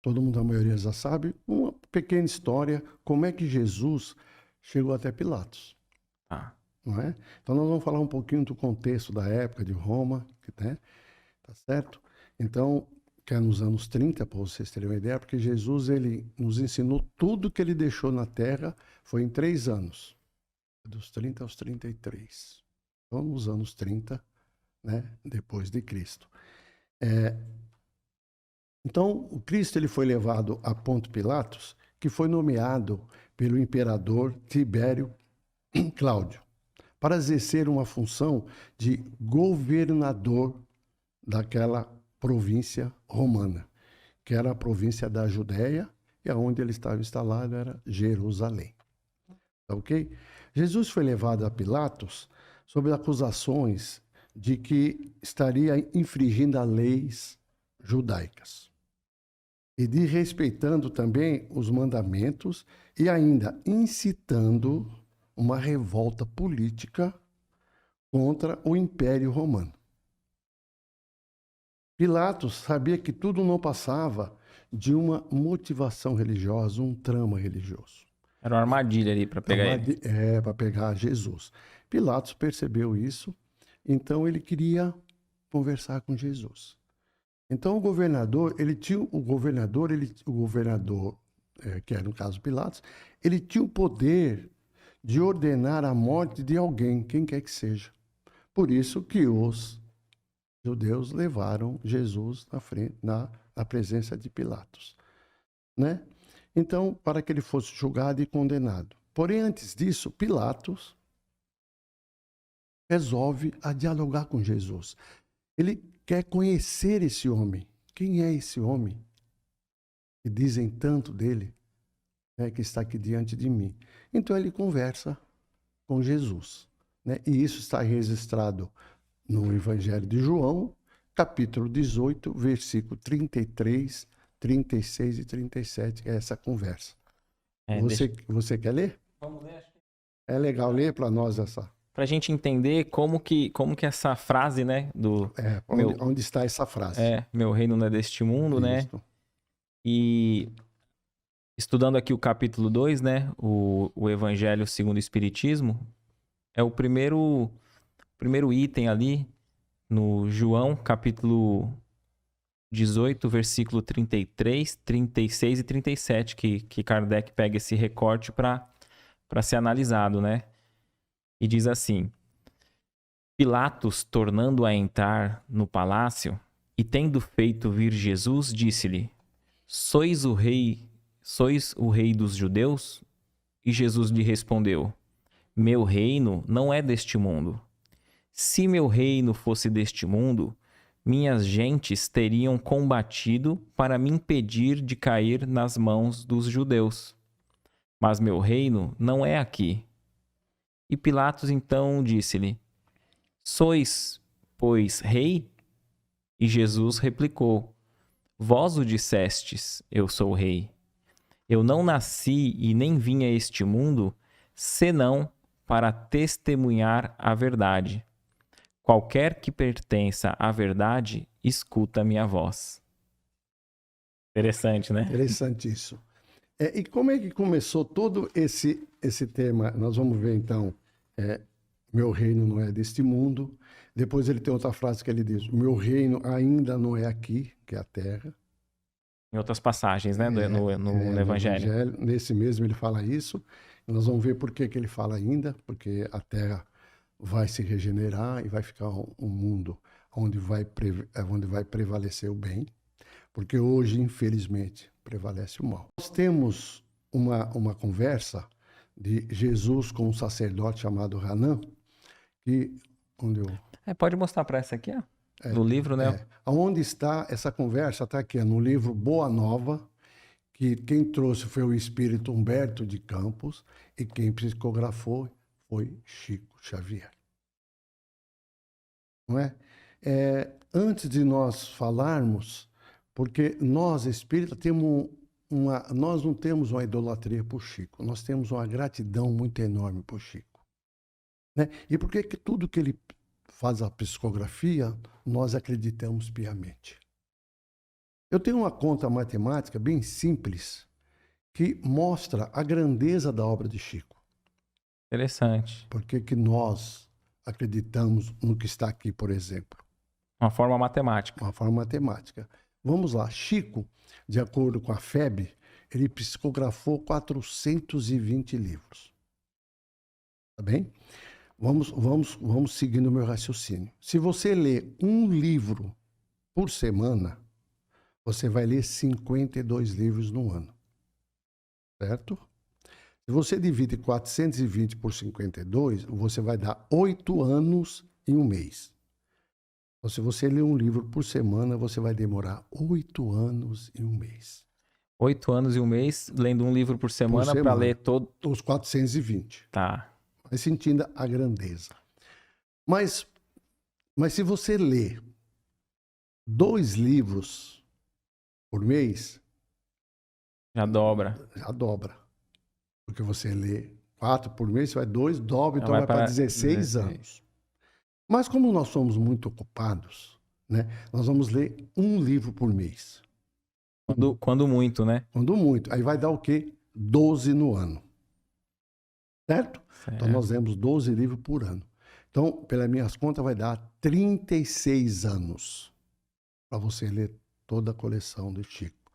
todo mundo, a maioria já sabe, uma pequena história, como é que Jesus chegou até Pilatos, Tá. não é? Então nós vamos falar um pouquinho do contexto da época de Roma, né? Tá certo? Então, que é nos anos 30, para vocês terem uma ideia, porque Jesus, ele nos ensinou tudo que ele deixou na Terra, foi em 3 anos, dos 30 aos 33. Então, nos anos 30, né, depois de Cristo. Então, o Cristo ele foi levado a Ponto Pilatos, que foi nomeado pelo imperador Tibério Cláudio, para exercer uma função de governador daquela província romana, que era a província da Judéia, e aonde ele estava instalado era Jerusalém. Tá ok? Jesus foi levado a Pilatos sob acusações de que estaria infringindo as leis judaicas e de respeitando também os mandamentos e ainda incitando uma revolta política contra o Império Romano. Pilatos sabia que tudo não passava de uma motivação religiosa, um trama religioso. Era uma armadilha ali para pegar ele. Para pegar Jesus. Pilatos percebeu isso, então ele queria conversar com Jesus. Então o governador, que era no caso Pilatos, ele tinha o poder de ordenar a morte de alguém, quem quer que seja. Por isso que os judeus levaram Jesus na presença de Pilatos, né? Então, para que ele fosse julgado e condenado. Porém, antes disso, Pilatos resolve a dialogar com Jesus. Ele quer conhecer esse homem. Quem é esse homem? Que dizem tanto dele, né, que está aqui diante de mim. Então ele conversa com Jesus, né? E isso está registrado no Evangelho de João, capítulo 18, versículo 33, 36 e 37, que é essa conversa. Você quer ler? Vamos ler, acho que... É legal ler para nós essa. Pra gente entender como que essa frase, né, do Onde está essa frase? meu reino não é deste mundo, né? Isso. E estudando aqui o capítulo 2, né, o Evangelho segundo o Espiritismo, é o primeiro item ali no João, capítulo 18, versículo 33, 36 e 37, que Kardec pega esse recorte para ser analisado, né? E diz assim: Pilatos, tornando a entrar no palácio, e tendo feito vir Jesus, disse-lhe: Sois o rei dos judeus? E Jesus lhe respondeu: Meu reino não é deste mundo. Se meu reino fosse deste mundo, minhas gentes teriam combatido para me impedir de cair nas mãos dos judeus. Mas meu reino não é aqui. E Pilatos então disse-lhe: Sois, pois, rei? E Jesus replicou: Vós o dissestes, eu sou rei. Eu não nasci e nem vim a este mundo, senão para testemunhar a verdade. Qualquer que pertença à verdade, escuta minha voz. Interessante, né? Interessante isso. E como é que começou todo esse tema? Nós vamos ver então, meu reino não é deste mundo. Depois ele tem outra frase que ele diz, meu reino ainda não é aqui, que é a terra. Em outras passagens, né? No Evangelho. Nesse mesmo ele fala isso. Nós vamos ver por que ele fala ainda, porque a terra vai se regenerar e vai ficar um mundo onde vai prevalecer o bem, porque hoje, infelizmente, prevalece o mal. Nós temos uma conversa de Jesus com um sacerdote chamado Hanan, pode mostrar para essa aqui, ó. No livro, né? Onde está essa conversa? Está aqui, no livro Boa Nova, que quem trouxe foi o espírito Humberto de Campos e quem psicografou foi Chico Xavier. Não é? Antes de nós falarmos, porque nós espíritas nós não temos uma idolatria por Chico, nós temos uma gratidão muito enorme por Chico, né? E por que tudo que ele faz a psicografia, nós acreditamos piamente. Eu tenho uma conta matemática bem simples que mostra a grandeza da obra de Chico. Interessante. Por que que nós acreditamos no que está aqui, por exemplo? Uma forma matemática. Uma forma matemática. Vamos lá. Chico, de acordo com a FEB, ele psicografou 420 livros. Tá bem? Vamos seguindo o meu raciocínio. Se você lê um livro por semana, você vai ler 52 livros no ano. Certo? Se você divide 420 por 52, você vai dar 8 anos em um mês. Então, se você ler um livro por semana, você vai demorar 8 anos e um mês. 8 anos e um mês, lendo um livro por semana para semana. ler todo. Os 420. Tá. Vai sentindo a grandeza. Mas se você lê 2 livros por mês, Já dobra. já dobra. Porque você lê 4 por mês, você vai 2, dobra, então vai vai para para 16 anos. Mas como nós somos muito ocupados, né, nós vamos ler um livro por mês. Quando muito, né? Quando muito. Aí vai dar o quê? 12 no ano. Certo? Então nós lemos 12 livros por ano. Então, pelas minhas contas, vai dar 36 anos para você ler toda a coleção do Chico.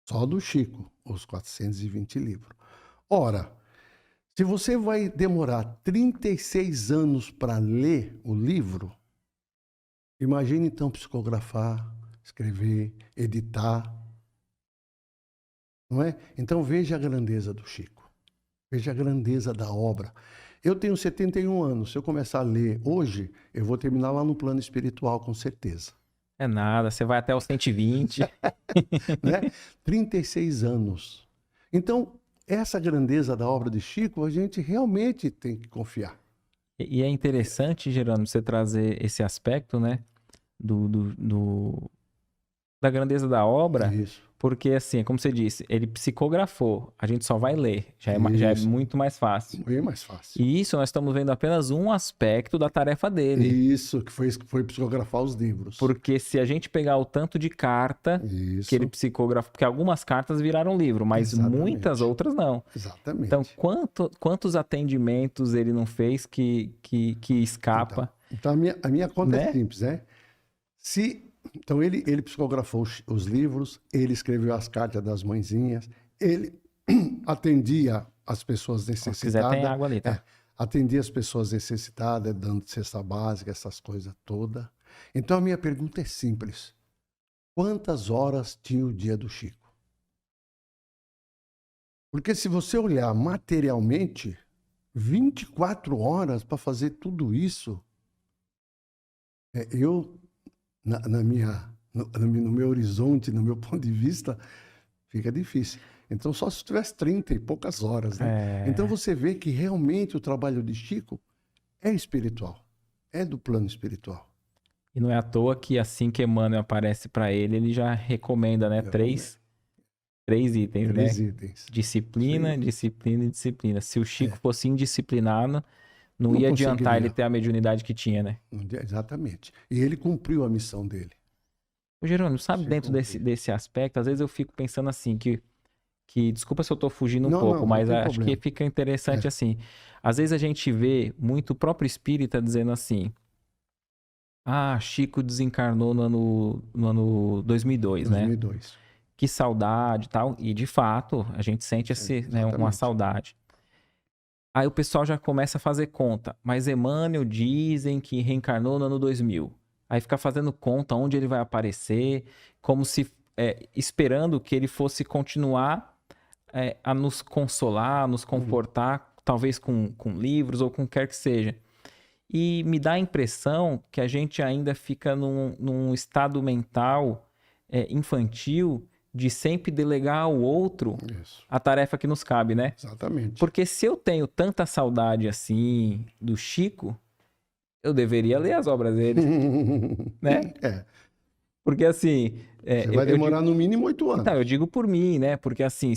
Só do Chico, os 420 livros. Ora, se você vai demorar 36 anos para ler o livro, imagine então psicografar, escrever, editar. Não é? Então veja a grandeza do Chico. Veja a grandeza da obra. Eu tenho 71 anos. Se eu começar a ler hoje, eu vou terminar lá no plano espiritual, com certeza. É nada, você vai até os 120. Né? 36 anos. Então, essa grandeza da obra de Chico, a gente realmente tem que confiar. E é interessante, Gerônimo, você trazer esse aspecto, né? Da grandeza da obra, Isso. porque assim, como você disse, ele psicografou, a gente só vai ler, já é muito mais fácil. Bem mais fácil. E isso nós estamos vendo apenas um aspecto da tarefa dele. Isso, que foi psicografar os livros. Porque se a gente pegar o tanto de carta que ele psicografou, porque algumas cartas viraram livro, mas muitas outras não. Exatamente. Então, quantos atendimentos ele não fez que escapa? Então a minha conta é simples, né? Então ele psicografou os livros, ele escreveu as cartas das mãezinhas, ele atendia as pessoas necessitadas. Se quiser, tem água ali, tá? Atendia as pessoas necessitadas, dando cesta básica, essas coisas todas. Então a minha pergunta é simples. Quantas horas tinha o dia do Chico? Porque se você olhar materialmente, 24 horas para fazer tudo isso, no meu horizonte, no meu ponto de vista, fica difícil. Então, só se tivesse 30 e poucas horas, né? Então, você vê que realmente o trabalho de Chico é espiritual, é do plano espiritual. E não é à toa que assim que Emmanuel aparece para ele já recomenda, né? Três itens, né? 3 itens. Disciplina, disciplina e disciplina. Se o Chico fosse indisciplinado, não ia conseguiria. adiantar ele ter a mediunidade que tinha, né? Exatamente. E ele cumpriu a missão dele. Ô, Jerônimo, sabe, dentro desse aspecto, às vezes eu fico pensando assim, que desculpa se eu tô fugindo um pouco, mas acho que fica interessante assim. Às vezes a gente vê muito o próprio espírita dizendo assim, Chico desencarnou no ano 2002, né? 2002. Que saudade e tal. E, de fato, a gente sente uma saudade. Aí o pessoal já começa a fazer conta. Mas Emmanuel dizem que reencarnou no ano 2000. Aí fica fazendo conta onde ele vai aparecer, como se esperando que ele fosse continuar a nos consolar, nos confortar, talvez com livros ou com quer que seja. E me dá a impressão que a gente ainda fica num estado mental infantil de sempre delegar ao outro a tarefa que nos cabe, né? Exatamente. Porque se eu tenho tanta saudade assim do Chico, eu deveria ler as obras dele, né? Porque assim... Você vai demorar no mínimo 8 anos. Então, eu digo por mim, né? Porque assim,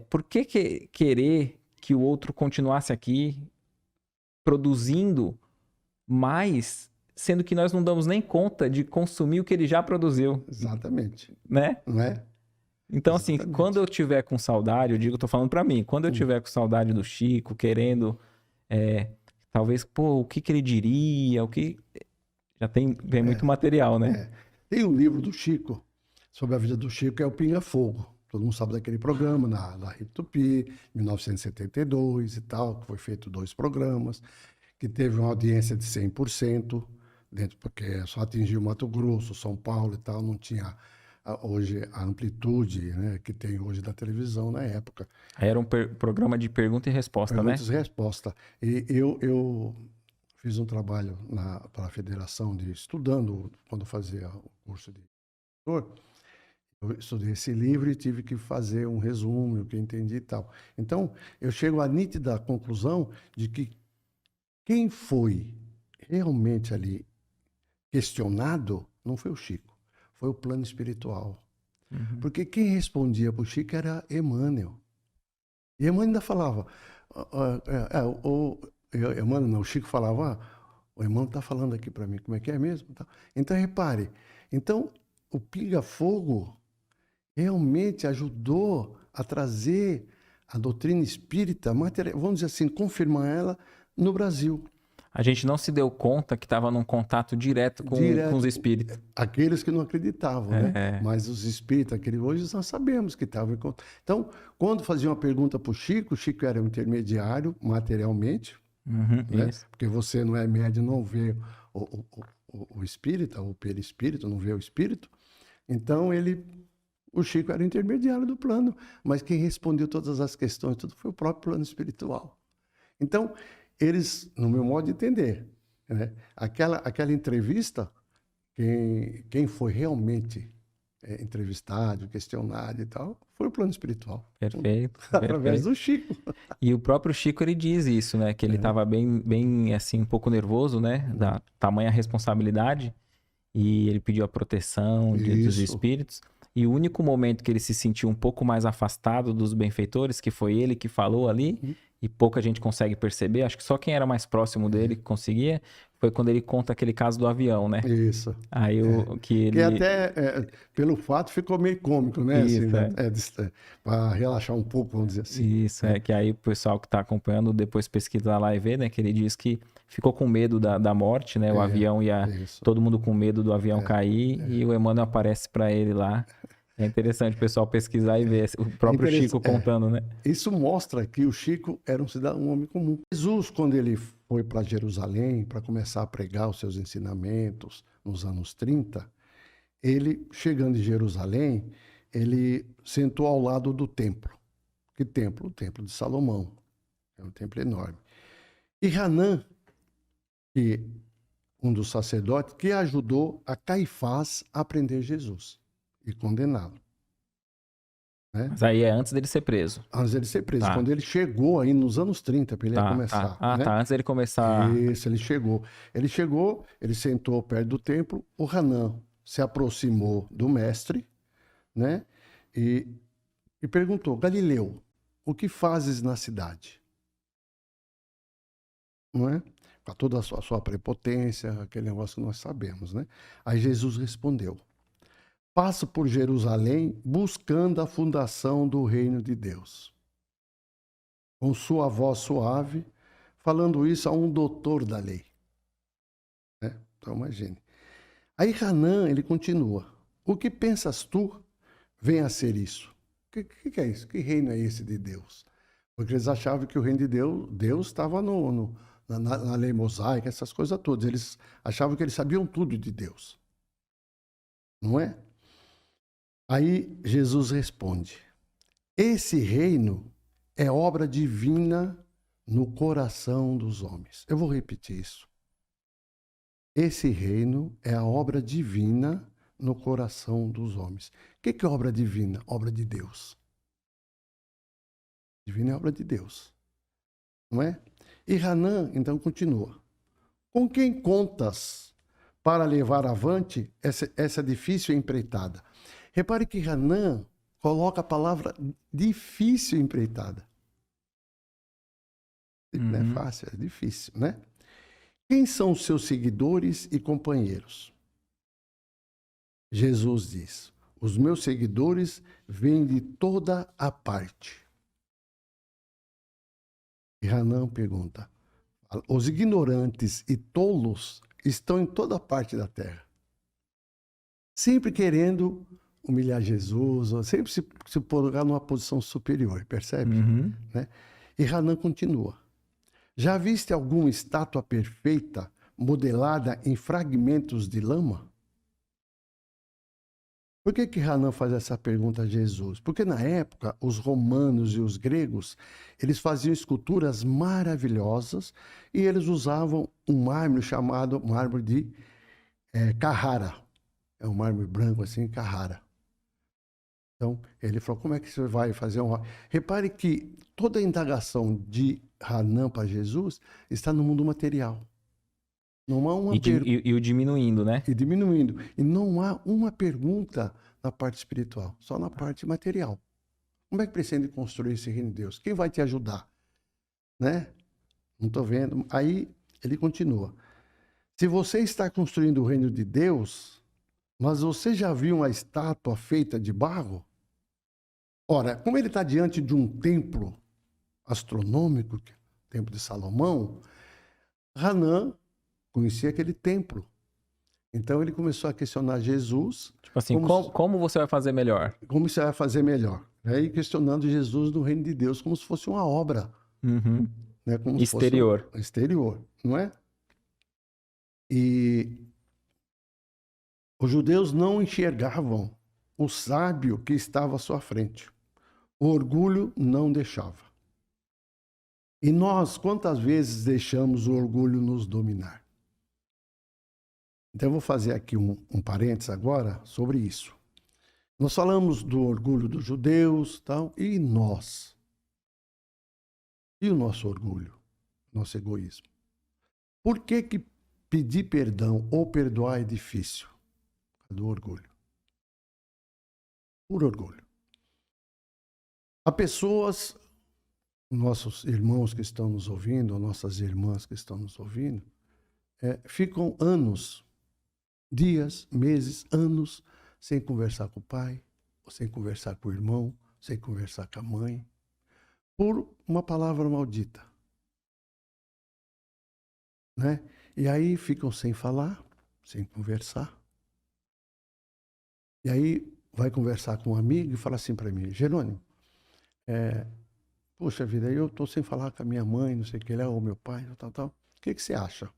por que querer que o outro continuasse aqui produzindo mais sendo que nós não damos nem conta de consumir o que ele já produziu, Exatamente. né? Não é? Então, assim, Exatamente. quando eu tiver com saudade, eu tô falando pra mim, quando eu tiver com saudade do Chico, querendo, talvez, pô, o que que ele diria, já vem muito material, né? Tem um livro do Chico, sobre a vida do Chico, que é o Pinga Fogo. Todo mundo sabe daquele programa na Rede Tupi, 1972 e tal, que foi feito 2 programas, que teve uma audiência de 100%, porque só atingiu Mato Grosso, São Paulo e tal, não tinha hoje a amplitude, né, que tem hoje da televisão na época. Aí era um programa de pergunta e resposta, Perguntas né? e resposta. E eu fiz um trabalho para a federação, estudando, quando eu fazia o curso de editor, eu estudei esse livro e tive que fazer um resumo, o que eu entendi e tal. Então, eu chego à nítida conclusão de que quem foi realmente ali questionado não foi o Chico, foi o plano espiritual. Uhum. Porque quem respondia para o Chico era Emmanuel. E Emmanuel ainda falava, Emmanuel não, o Chico falava, o Emmanuel está falando aqui para mim, como é que é mesmo? Então, repare, o Pinga Fogo realmente ajudou a trazer a doutrina espírita, vamos dizer assim, confirmar ela no Brasil. A gente não se deu conta que estava num contato direto com os espíritos. Aqueles que não acreditavam, né? Mas os espíritos, hoje nós sabemos que estavam em contato. Então, quando faziam uma pergunta para o Chico era um intermediário, materialmente, né? Isso. Porque você não é médium, não vê o espírita, o perispírito, não vê o espírito. Então, o Chico era o intermediário do plano, mas quem respondeu todas as questões, tudo foi o próprio plano espiritual. Então, eles, no meu modo de entender, né, aquela entrevista, quem foi realmente entrevistado, questionado e tal, foi o plano espiritual. Perfeito. Através do Chico. E o próprio Chico, ele diz isso, né? Que ele estava bem, assim, um pouco nervoso, né? Da tamanha responsabilidade. E ele pediu a proteção dos espíritos. E o único momento que ele se sentiu um pouco mais afastado dos benfeitores, que foi ele que falou ali, e pouca gente consegue perceber, acho que só quem era mais próximo dele que conseguia, foi quando ele conta aquele caso do avião, né? Isso. Aí Que até, pelo fato, ficou meio cômico, né? Isso, assim, para relaxar um pouco, vamos dizer assim. Isso, que aí o pessoal que está acompanhando depois pesquisa lá e vê, né? Que ele diz que ficou com medo da morte, né? O avião todo mundo com medo do avião cair e o Emmanuel aparece para ele lá. É interessante o pessoal pesquisar e ver o próprio Chico contando, né? Isso mostra que o Chico era um homem comum. Jesus, quando ele foi para Jerusalém para começar a pregar os seus ensinamentos nos anos 30, ele, chegando em Jerusalém, ele sentou ao lado do templo. Que templo? O templo de Salomão. É um templo enorme. E Hanã, um dos sacerdotes, que ajudou a Caifás a prender Jesus e condená-lo. Né? Mas aí é antes dele ser preso. Antes dele ser preso. Tá. Quando ele chegou aí nos anos 30, para ele começar. Né? Antes dele começar. Isso, ele chegou. Ele sentou perto do templo, o Hanã se aproximou do mestre, né? E perguntou, Galileu, o que fazes na cidade? Não é? Com toda a sua prepotência, aquele negócio que nós sabemos, né? Aí Jesus respondeu, passo por Jerusalém buscando a fundação do reino de Deus. Com sua voz suave, falando isso a um doutor da lei. Né? Então, imagine. Aí Hanã, ele continua. O que pensas tu vem a ser isso? O que é isso? Que reino é esse de Deus? Porque eles achavam que o reino de Deus estava na lei mosaica, essas coisas todas. Eles achavam que eles sabiam tudo de Deus. Não é? Aí Jesus responde, esse reino é obra divina no coração dos homens. Eu vou repetir isso. Esse reino é a obra divina no coração dos homens. O que é obra divina? Obra de Deus. Divina é obra de Deus. Não é? E Hanã, então, continua. Com quem contas para levar avante essa difícil empreitada? Repare que Hanã coloca a palavra difícil empreitada. Não é fácil, é difícil, né? quem são os seus seguidores e companheiros? Jesus diz: os meus seguidores vêm de toda a parte. E Hanan pergunta: os ignorantes e tolos estão em toda parte da terra, sempre querendo humilhar Jesus, ou sempre se colocar numa posição superior, percebe? Uhum. Né? E Hanan continua: já viste alguma estátua perfeita modelada em fragmentos de lama? Por que Hanan faz essa pergunta a Jesus? Porque na época, os romanos e os gregos, eles faziam esculturas maravilhosas e eles usavam um mármore chamado mármore de Carrara. É um mármore branco assim, Carrara. Então, ele falou, como é que você vai fazer um... Repare que toda a indagação de Hanan para Jesus está no mundo material. Não há uma E o diminuindo, né? e diminuindo. E não há uma pergunta na parte espiritual, só na parte material. Como é que pretende construir esse reino de Deus? Quem vai te ajudar? Né? Não estou vendo. Aí ele continua. Se você está construindo o reino de Deus, mas você já viu uma estátua feita de barro? Ora, como ele está diante de um templo astronômico, o templo de Salomão, Hanan conhecia aquele templo. Então ele começou a questionar Jesus. Tipo assim, como você vai fazer melhor? Como você vai fazer melhor? E questionando Jesus no reino de Deus como se fosse uma obra. Uhum. Né? Como Exterior. Se fosse exterior, não é? E os judeus não enxergavam o sábio que estava à sua frente. O orgulho não deixava. E nós, quantas vezes deixamos o orgulho nos dominar? Então eu vou fazer aqui um parênteses agora sobre isso. Nós falamos do orgulho dos judeus, tal, e nós? E o nosso orgulho, nosso egoísmo? Por que pedir perdão ou perdoar é difícil? Do orgulho. Por orgulho. Há pessoas, nossos irmãos que estão nos ouvindo, ou nossas irmãs que estão nos ouvindo, ficam anos, dias, meses, anos, sem conversar com o pai, sem conversar com o irmão, sem conversar com a mãe, por uma palavra maldita. Né? E aí ficam sem falar, sem conversar. E aí vai conversar com um amigo e fala assim para mim: Jerônimo, poxa vida, eu estou sem falar com a minha mãe, não sei o que lá, ou meu pai, tal. O que você acha?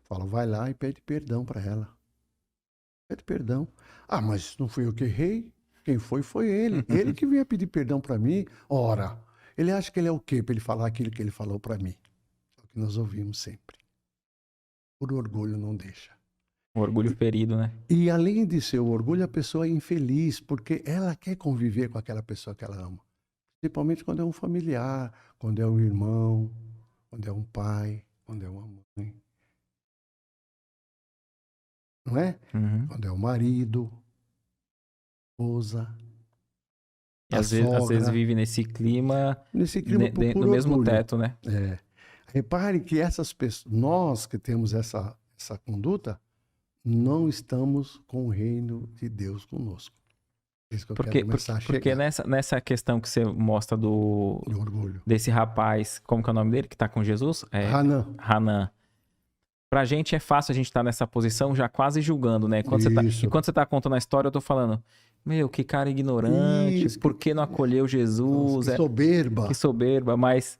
Falo, vai lá e pede perdão para ela. Pede perdão. Ah, mas não fui eu que errei. Quem foi ele. Ele que vinha pedir perdão para mim. Ora, ele acha que ele é o quê para ele falar aquilo que ele falou para mim? É o que nós ouvimos sempre. Por orgulho não deixa. O orgulho ferido, né? E além de ser o orgulho, a pessoa é infeliz, porque ela quer conviver com aquela pessoa que ela ama. Principalmente quando é um familiar, quando é um irmão, quando é um pai, quando é uma mãe. Não é? Uhum. Quando é o marido, esposa, E a às vezes sogra. vive nesse clima, Por no mesmo orgulho. teto, né? Repare que essas pessoas, nós que temos essa conduta, não estamos com o reino de Deus conosco. É isso que eu quero começar a chegar. Porque nessa questão que você mostra Do orgulho. desse rapaz, como que é o nome dele, que tá com Jesus? Hanan. Pra gente é fácil a gente estar nessa posição já quase julgando, né? E quando você tá contando a história, eu tô falando, meu, que cara ignorante, por que não acolheu Jesus? Que soberba. Que soberba, mas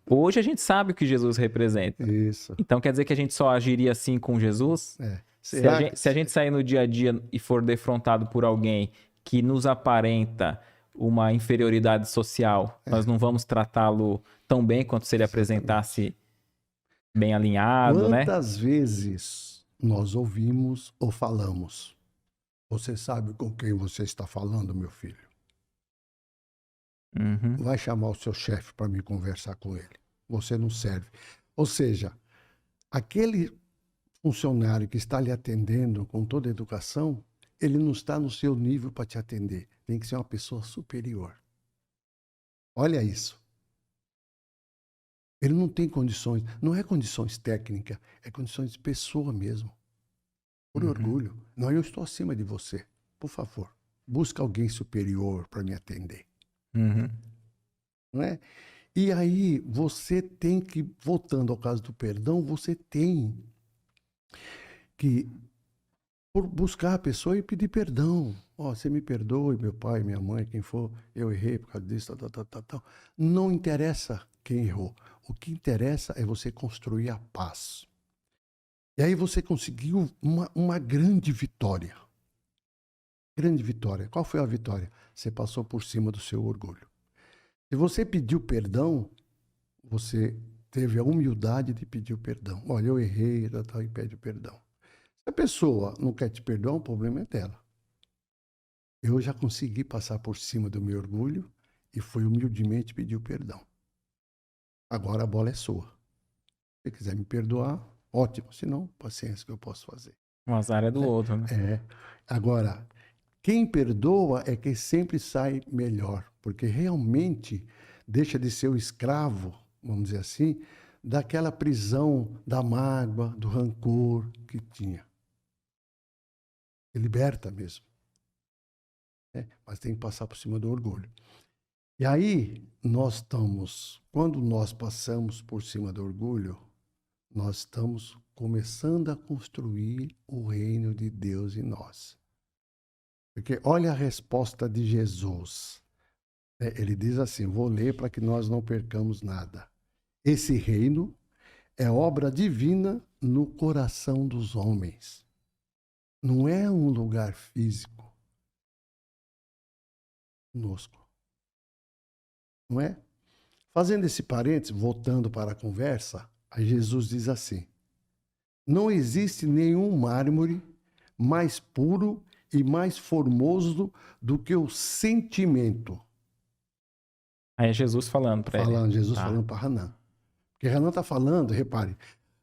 hoje a gente sabe o que Jesus representa. Isso. Então quer dizer que a gente só agiria assim com Jesus? Se a gente sair no dia a dia e for defrontado por alguém que nos aparenta uma inferioridade social, nós não vamos tratá-lo tão bem quanto se ele apresentasse bem alinhado, né? Quantas vezes nós ouvimos ou falamos? Você sabe com quem você está falando, meu filho? Uhum. Vai chamar o seu chefe para me conversar com ele. Você não serve. Ou seja, aquele funcionário que está lhe atendendo com toda a educação, ele não está no seu nível para te atender. Tem que ser uma pessoa superior. Olha isso. Ele não tem condições, não é condições técnicas, é condições de pessoa mesmo. Por orgulho. Não, eu estou acima de você. Por favor, busca alguém superior para me atender. Não é? E aí você tem que, voltando ao caso do perdão, você tem que buscar a pessoa e pedir perdão. Ó, você me perdoe, meu pai, minha mãe, quem for, eu errei por causa disso, tal. Não interessa quem errou. O que interessa é você construir a paz. E aí você conseguiu uma grande vitória. Grande vitória. Qual foi a vitória? Você passou por cima do seu orgulho. Se você pediu perdão, você teve a humildade de pedir o perdão. Olha, eu errei, e pede perdão. Se a pessoa não quer te perdoar, o problema é dela. Eu já consegui passar por cima do meu orgulho e fui humildemente pedir o perdão. Agora a bola é sua. Se você quiser me perdoar, ótimo. Se não, paciência, que eu posso fazer. O azar é do outro, né? Agora, quem perdoa é quem sempre sai melhor, porque realmente deixa de ser o escravo, vamos dizer assim, daquela prisão da mágoa, do rancor que tinha. Se liberta mesmo. Mas tem que passar por cima do orgulho. E aí, quando nós passamos por cima do orgulho, nós estamos começando a construir o reino de Deus em nós. Porque olha a resposta de Jesus. Ele diz assim, vou ler para que nós não percamos nada. Esse reino é obra divina no coração dos homens. Não é um lugar físico conosco. Não é? Fazendo esse parênteses, voltando para a conversa, aí Jesus diz assim, não existe nenhum mármore mais puro e mais formoso do que o sentimento. Aí é Jesus falando para ele. Jesus falando para Hanan. Porque Hanan está falando, repare,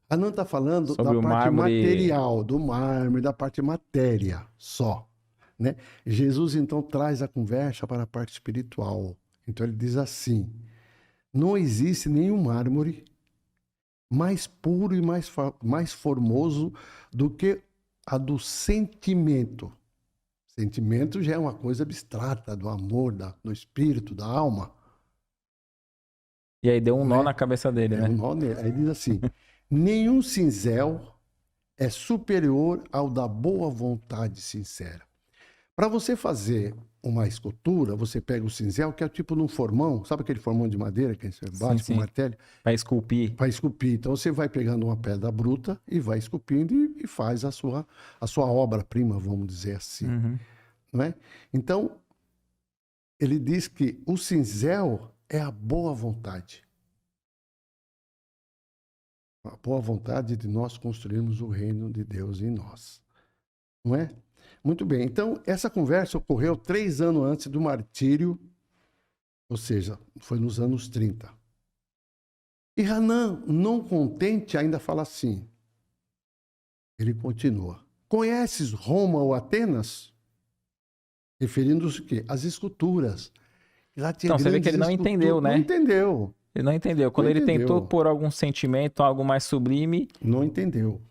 Hanan está falando sobre da o parte mármore... material, do mármore, da parte matéria só. Né? Jesus então traz a conversa para a parte espiritual. Então ele diz assim, não existe nenhum mármore mais puro e mais formoso do que a do sentimento. Sentimento já é uma coisa abstrata, do amor, do espírito, da alma. E aí deu um nó na cabeça dele, né? Um nó nele. Aí diz assim, nenhum cinzel é superior ao da boa vontade sincera. Para você fazer uma escultura, você pega o cinzel, que é tipo num formão, sabe aquele formão de madeira que você bate com martelo? Para esculpir. Para esculpir. Então você vai pegando uma pedra bruta e vai esculpindo e faz a sua obra-prima, vamos dizer assim. Não é? Então, ele diz que o cinzel é a boa vontade. A boa vontade de nós construirmos o reino de Deus em nós. Não é? Muito bem, então essa conversa ocorreu 3 anos antes do martírio, ou seja, foi nos anos 30. E Hanan, não contente, ainda fala assim, ele continua, conheces Roma ou Atenas? Referindo-se o quê? As esculturas. Lá tinha então, você vê que ele não entendeu, né? Não entendeu. Ele não entendeu. Quando ele tentou pôr algum sentimento, algo mais sublime... Não entendeu.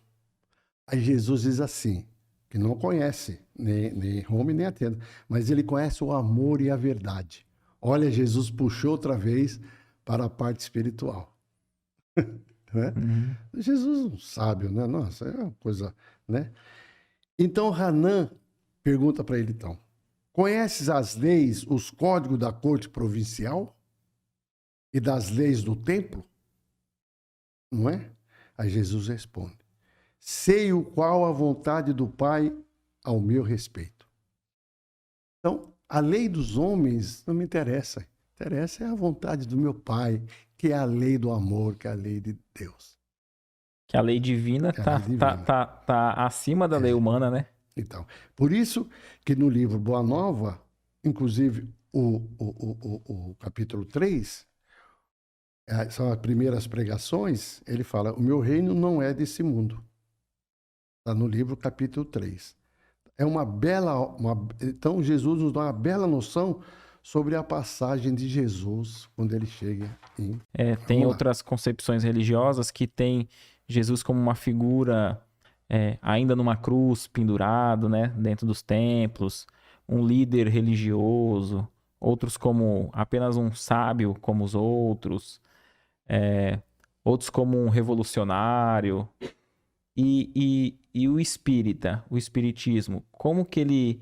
Aí Jesus diz assim, que não conhece nem Roma nem Atenas, mas ele conhece o amor e a verdade. Olha, Jesus puxou outra vez para a parte espiritual. Né? Jesus é um sábio, né? Nossa, é uma coisa, né? Então Hanan pergunta para ele então, conheces as leis, os códigos da corte provincial e das leis do templo? Não é? Aí Jesus responde, sei o qual a vontade do Pai ao meu respeito. Então, a lei dos homens não me interessa. Interessa é a vontade do meu Pai, que é a lei do amor, que é a lei de Deus. Que a lei divina tá acima da lei humana, né? Então, por isso que no livro Boa Nova, inclusive o capítulo 3, são as primeiras pregações, ele fala, o meu reino não é desse mundo. Está no livro capítulo 3. É uma bela... Então, Jesus nos dá uma bela noção sobre a passagem de Jesus quando ele chega em... Tem Vamos lá. outras concepções religiosas que tem Jesus como uma figura ainda numa cruz, pendurado, né, dentro dos templos, um líder religioso, outros como apenas um sábio como os outros, outros como um revolucionário. E o espírita, o espiritismo, como que ele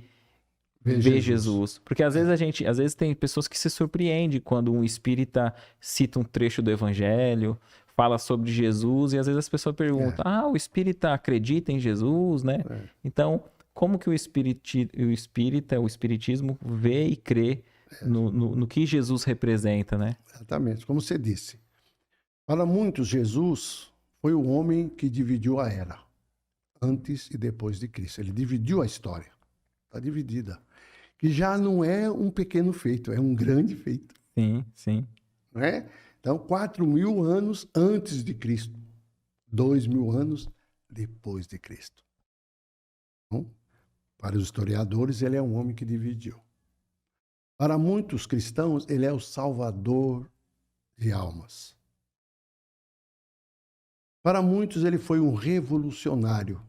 Vê vê Jesus. Jesus? Porque às vezes tem pessoas que se surpreendem quando um espírita cita um trecho do evangelho, fala sobre Jesus, e às vezes as pessoas perguntam: o espírita acredita em Jesus, né? Então, como que o espiritismo vê e crê no que Jesus representa, né? Exatamente, como você disse. Para muitos, Jesus foi o homem que dividiu a era, antes e depois de Cristo. Ele dividiu a história. Está dividida. Que já não é um pequeno feito, é um grande feito. Sim, sim. Não é? Então, 4.000 anos antes de Cristo. 2.000 anos depois de Cristo. Então, para os historiadores, ele é um homem que dividiu. Para muitos cristãos, ele é o salvador de almas. Para muitos, ele foi um revolucionário.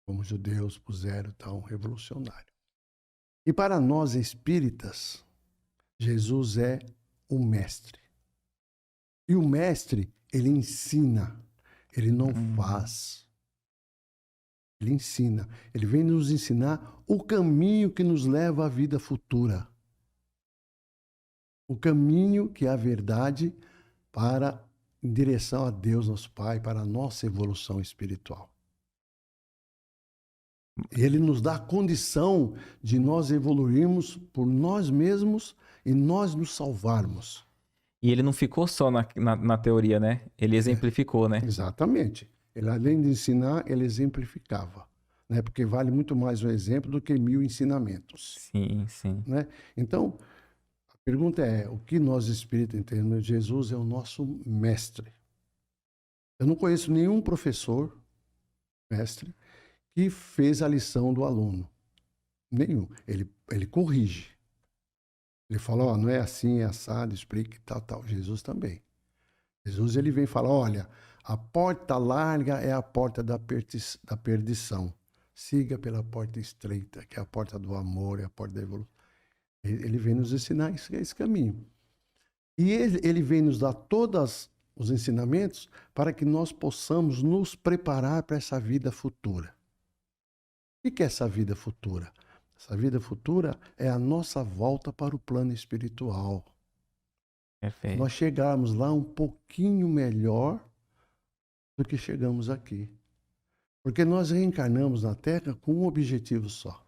Como os judeus puseram, então, revolucionário. E para nós espíritas, Jesus é o mestre. E o mestre, ele ensina, ele não faz. Ele ensina. Ele vem nos ensinar o caminho que nos leva à vida futura. O caminho que é a verdade em direção a Deus, nosso Pai, para a nossa evolução espiritual. E ele nos dá a condição de nós evoluirmos por nós mesmos e nós nos salvarmos. E ele não ficou só na teoria, né? Ele exemplificou, né? Exatamente. Ele, além de ensinar, ele exemplificava. Né? Porque vale muito mais um exemplo do que 1000 ensinamentos. Sim, sim. Né? Então, a pergunta é, o que nós espíritas entendemos? Jesus é o nosso mestre. Eu não conheço nenhum professor, mestre, que fez a lição do aluno. Nenhum. Ele corrige. Ele fala, não é assim, é assado, explica e tal. Jesus também. Jesus, ele vem e fala, olha, a porta larga é a porta da perdição. Siga pela porta estreita, que é a porta do amor, é a porta da evolução. Ele vem nos ensinar esse caminho. E ele vem nos dar todos os ensinamentos para que nós possamos nos preparar para essa vida futura. O que é essa vida futura? Essa vida futura é a nossa volta para o plano espiritual. Perfeito. Nós chegarmos lá um pouquinho melhor do que chegamos aqui. Porque nós reencarnamos na Terra com um objetivo só.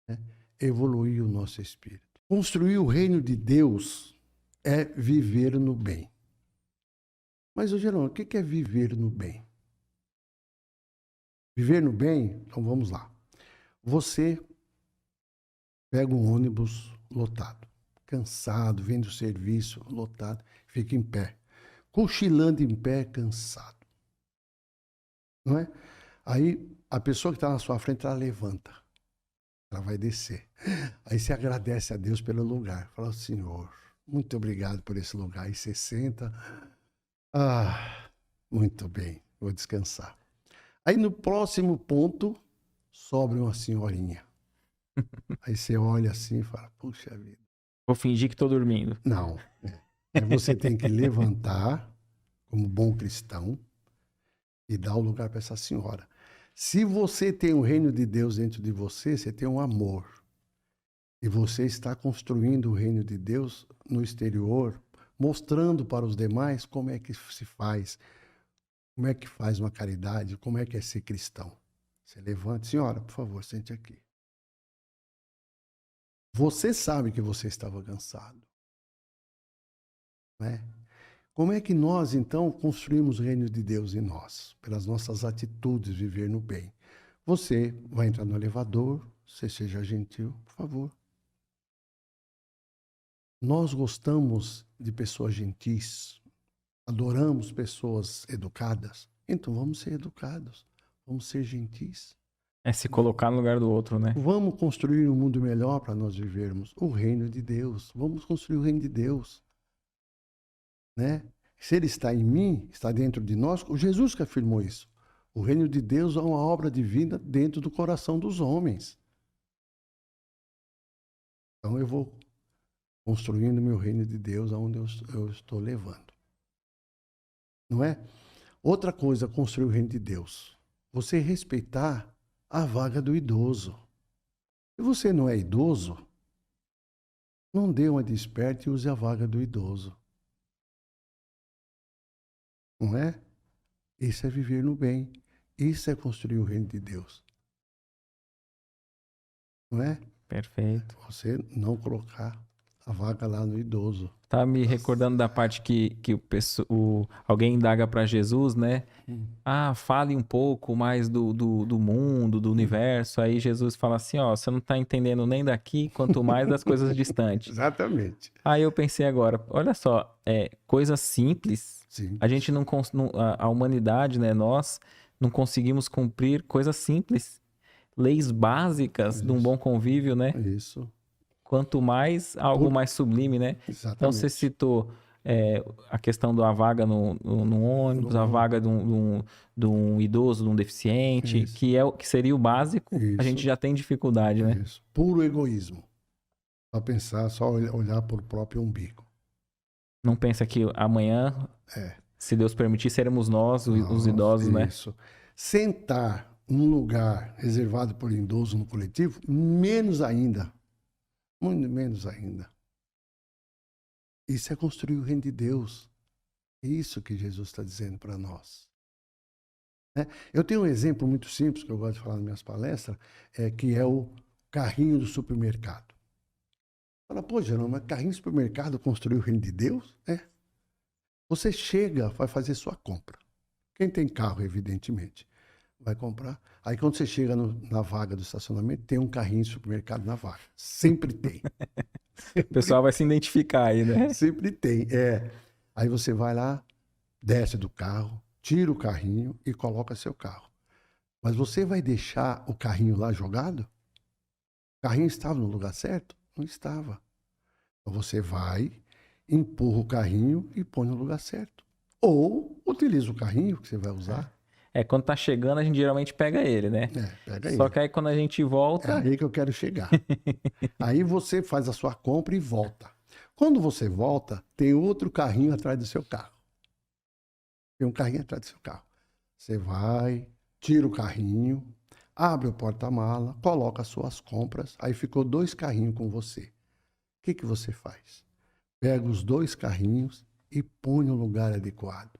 Né? Evoluir o nosso espírito. Construir o reino de Deus é viver no bem. Mas, Geraldo, o que é viver no bem? Viver no bem, então vamos lá. Você pega um ônibus lotado, cansado, vem do serviço, lotado, fica em pé, cochilando em pé, cansado. Não é? Aí a pessoa que está na sua frente, ela levanta, ela vai descer. Aí você agradece a Deus pelo lugar, fala, Senhor, muito obrigado por esse lugar. Aí você senta, muito bem, vou descansar. Aí no próximo ponto, sobra uma senhorinha. Aí você olha assim e fala, puxa vida. Vou fingir que estou dormindo. Não. Você tem que levantar, como bom cristão, e dar o lugar para essa senhora. Se você tem o reino de Deus dentro de você, você tem um amor. E você está construindo o reino de Deus no exterior, mostrando para os demais como é que se faz, como é que faz uma caridade, como é que é ser cristão. Você levanta, senhora, por favor, sente aqui. Você sabe que você estava cansado. Né? Como é que nós, então, construímos o reino de Deus em nós? Pelas nossas atitudes, viver no bem. Você vai entrar no elevador, você seja gentil, por favor. Nós gostamos de pessoas gentis, adoramos pessoas educadas, então vamos ser educados, vamos ser gentis. É se colocar no lugar do outro, né? Vamos construir um mundo melhor para nós vivermos. O reino de Deus. Vamos construir o reino de Deus. Né? Se ele está em mim, está dentro de nós, o Jesus que afirmou isso. O reino de Deus é uma obra divina dentro do coração dos homens. Então eu vou construindo meu reino de Deus aonde eu estou levando. Não é? Outra coisa, construir o reino de Deus. Você respeitar a vaga do idoso. Se você não é idoso, não dê uma desperta e use a vaga do idoso. Não é? Isso é viver no bem. Isso é construir o reino de Deus. Não é? Perfeito. Você não colocar a vaga lá no idoso. Tá me recordando da parte que alguém indaga para Jesus, né? Ah, fale um pouco mais do mundo, do universo. Aí Jesus fala assim, ó, você não tá entendendo nem daqui, quanto mais das coisas distantes. Exatamente. Aí eu pensei agora, olha só, coisas simples, Sim. a gente a humanidade, né, nós não conseguimos cumprir coisas simples, leis básicas de um bom convívio, né? Isso. Quanto mais algo mais sublime, né? Exatamente. Então você citou a questão da vaga no ônibus, a vaga de um idoso, de um deficiente, que seria o básico, a gente já tem dificuldade, né? Isso. Puro egoísmo. Só pensar, só olhar para o próprio umbigo. Não pensa que amanhã, se Deus permitir, seremos nós, os idosos, né? Isso. Sentar num lugar reservado por idoso no coletivo, menos ainda. Muito menos ainda. Isso é construir o reino de Deus. É isso que Jesus está dizendo para nós. Eu tenho um exemplo muito simples, que eu gosto de falar nas minhas palestras, que é o carrinho do supermercado. Fala, pô, Jerônimo, mas carrinho do supermercado construir o reino de Deus? Você chega, vai fazer sua compra. Quem tem carro, evidentemente, vai comprar. Aí quando você chega na vaga do estacionamento, tem um carrinho de supermercado na vaga. Sempre tem. O pessoal vai se identificar aí, né? Sempre tem, Aí você vai lá, desce do carro, tira o carrinho e coloca seu carro. Mas você vai deixar o carrinho lá jogado? O carrinho estava no lugar certo? Não estava. Então você vai, empurra o carrinho e põe no lugar certo. Ou utiliza o carrinho que você vai usar. Quando tá chegando, a gente geralmente pega ele, né? Pega Só ele. que aí quando a gente volta... É aí que eu quero chegar. Aí você faz a sua compra e volta. Quando você volta, tem outro carrinho atrás do seu carro. Tem um carrinho atrás do seu carro. Você vai, tira o carrinho, abre o porta-mala, coloca as suas compras, aí ficou 2 carrinhos com você. O que você faz? Pega os 2 carrinhos e põe no lugar adequado.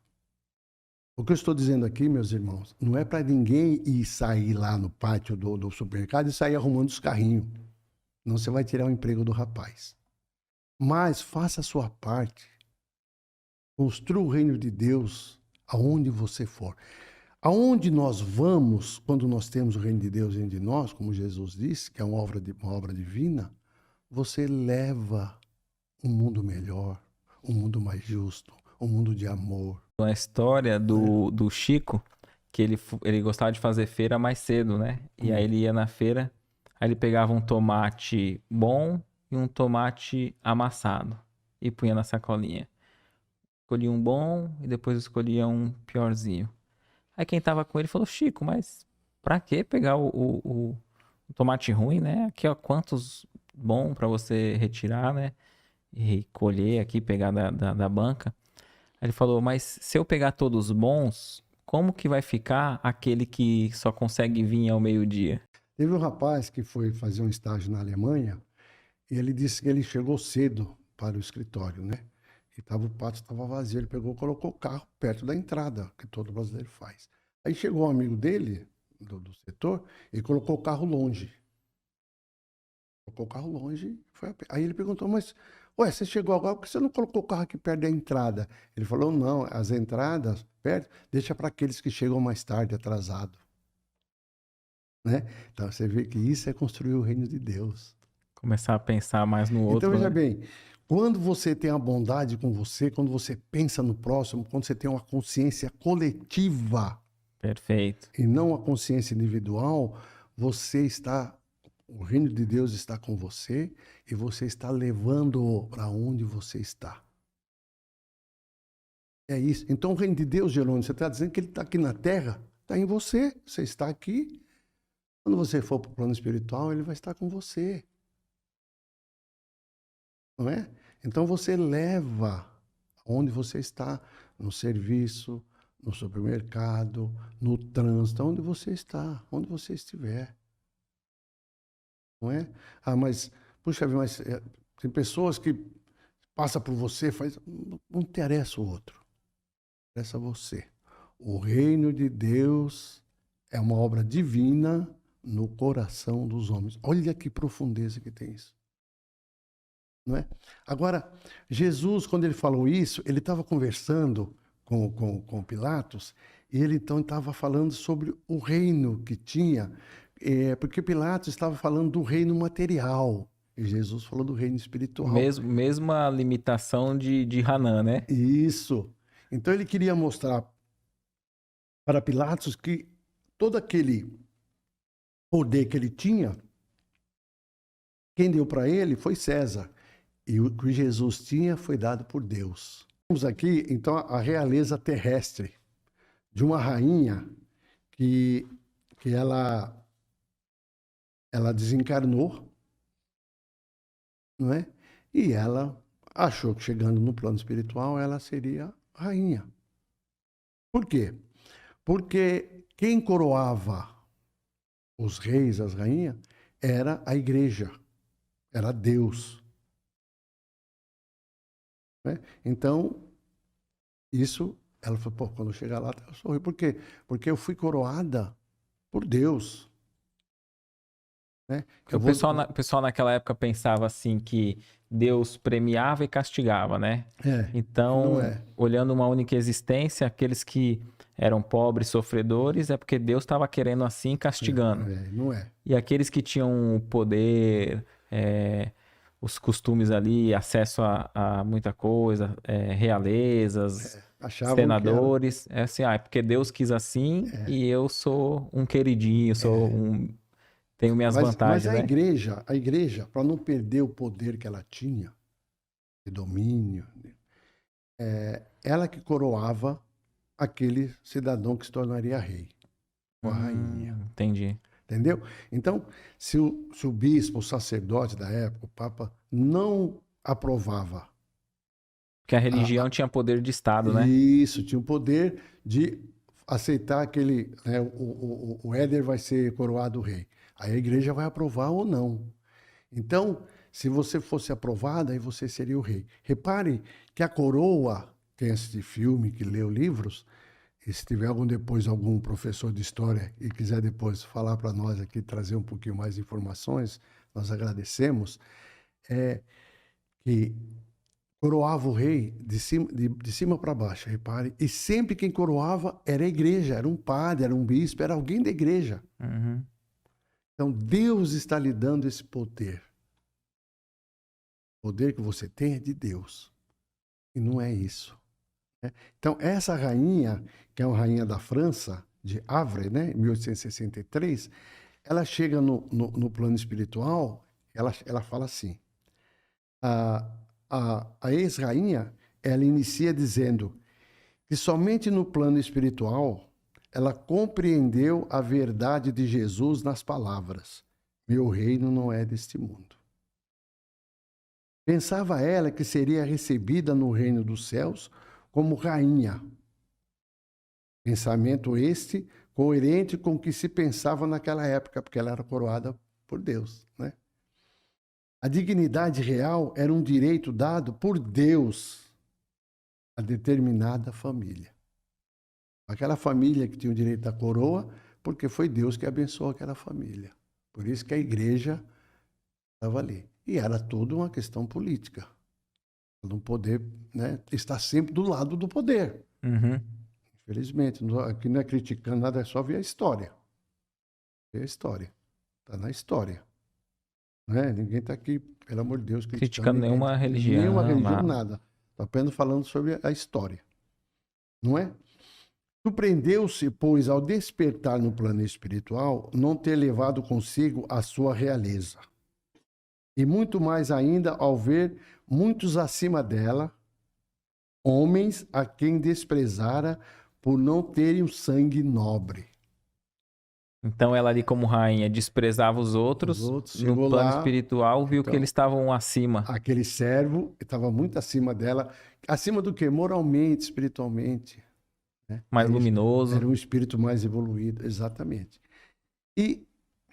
O que eu estou dizendo aqui, meus irmãos, não é para ninguém ir sair lá no pátio do supermercado e sair arrumando os carrinhos. Não, você vai tirar o emprego do rapaz. Mas faça a sua parte. Construa o reino de Deus aonde você for. Aonde nós vamos, quando nós temos o reino de Deus dentro de nós, como Jesus disse, que é uma obra divina, você leva um mundo melhor, um mundo mais justo, um mundo de amor. A história do Chico, que ele gostava de fazer feira mais cedo, né? E aí ele ia na feira, aí ele pegava um tomate bom e um tomate amassado e punha na sacolinha. Escolhia um bom e depois escolhia um piorzinho. Aí quem tava com ele falou, Chico, mas pra que pegar o tomate ruim, né? Aqui, ó, quantos bom pra você retirar, né? E colher aqui, pegar da banca. Aí ele falou, mas se eu pegar todos bons, como que vai ficar aquele que só consegue vir ao meio-dia? Teve um rapaz que foi fazer um estágio na Alemanha e ele disse que ele chegou cedo para o escritório, né? E o pátio estava vazio, ele pegou e colocou o carro perto da entrada, que todo brasileiro faz. Aí chegou um amigo dele, do setor, e colocou o carro longe. Colocou o carro longe, aí ele perguntou, mas, você chegou agora, por que você não colocou o carro aqui perto da entrada? Ele falou, não, as entradas perto, deixa para aqueles que chegam mais tarde, atrasado. Né? Então você vê que isso é construir o reino de Deus. Começar a pensar mais no outro. Então veja né? bem, quando você tem a bondade com você, quando você pensa no próximo, quando você tem uma consciência coletiva Perfeito. e não a consciência individual, o reino de Deus está com você e você está levando-o para onde você está. É isso. Então o reino de Deus, Jerônimo, você está dizendo que ele está aqui na terra? Está em você. Você está aqui. Quando você for para o plano espiritual, ele vai estar com você. Não é? Então você leva onde você está, no serviço, no supermercado, no trânsito, onde você está, onde você estiver. Não é? Ah, mas, puxa vida, mas tem pessoas que passam por você, não interessa o outro, interessa você. O reino de Deus é uma obra divina no coração dos homens. Olha que profundeza que tem isso. Não é? Agora, Jesus, quando ele falou isso, ele estava conversando com Pilatos, e ele então estava falando sobre o reino que tinha, porque Pilatos estava falando do reino material, e Jesus falou do reino espiritual. Mesma limitação de Hanan, né? Isso. Então ele queria mostrar para Pilatos que todo aquele poder que ele tinha, quem deu para ele foi César. E o que Jesus tinha foi dado por Deus. Temos aqui, então, a realeza terrestre de uma rainha que ela desencarnou, não é? E ela achou que chegando no plano espiritual ela seria rainha. Por quê? Porque quem coroava os reis, as rainhas, era a igreja, era Deus. Né? Então, isso, ela falou, pô, quando eu chegar lá, eu sorri. Por quê? Porque eu fui coroada por Deus. Né? O pessoal naquela época pensava assim que Deus premiava e castigava, né? Então, não é. olhando uma única existência, aqueles que eram pobres, sofredores, é porque Deus estava querendo assim castigando. Não é. E aqueles que tinham o poder, os costumes ali, acesso a muita coisa, realezas, senadores, é assim, é porque Deus quis assim e eu sou um queridinho, tenho minhas vantagens, mas né? a igreja, para não perder o poder que ela tinha, de domínio, ela que coroava aquele cidadão que se tornaria rei, ou a rainha. Entendi. Entendeu? Então, se o bispo, o sacerdote da época, o papa, não aprovava. Porque a religião tinha poder de Estado, né? Isso, tinha o poder de aceitar aquele, né, o Éder vai ser coroado rei. Aí a igreja vai aprovar ou não. Então, se você fosse aprovado, aí você seria o rei. Repare que a coroa, quem assiste filme, que leu livros, e se tiver algum professor de história e quiser depois falar para nós aqui, trazer um pouquinho mais de informações, nós agradecemos, que coroava o rei de cima para baixo, repare, e sempre quem coroava era a igreja, era um padre, era um bispo, era alguém da igreja. Uhum. Então, Deus está lhe dando esse poder. O poder que você tem é de Deus. E não é isso. Né? Então, essa rainha, que é uma rainha da França, de Havre, né, em 1863, ela chega no plano espiritual, ela fala assim, a ex-rainha, ela inicia dizendo que somente no plano espiritual ela compreendeu a verdade de Jesus nas palavras: meu reino não é deste mundo. Pensava ela que seria recebida no reino dos céus como rainha. Pensamento este coerente com o que se pensava naquela época, porque ela era coroada por Deus, né? A dignidade real era um direito dado por Deus a determinada família. Aquela família que tinha o direito da coroa, porque foi Deus que abençoou aquela família. Por isso que a igreja estava ali. E era tudo uma questão política. Não poder, né, estar sempre do lado do poder. Uhum. Infelizmente, aqui não é criticando nada, é só ver a história. Ver a história. Está na história. Né? Ninguém está aqui, pelo amor de Deus, criticando nenhuma religião. Nenhuma religião, nada. Está apenas falando sobre a história. Não é? Surpreendeu-se, pois, ao despertar no plano espiritual, não ter levado consigo a sua realeza. E muito mais ainda ao ver muitos acima dela, homens a quem desprezara por não terem o sangue nobre. Então ela ali como rainha desprezava os outros, no chegou plano lá, espiritual viu que então, eles estavam acima. aquele servo estava muito acima dela. Acima do que? Moralmente, espiritualmente. Né? Mais Era luminoso. um espírito mais evoluído, exatamente. E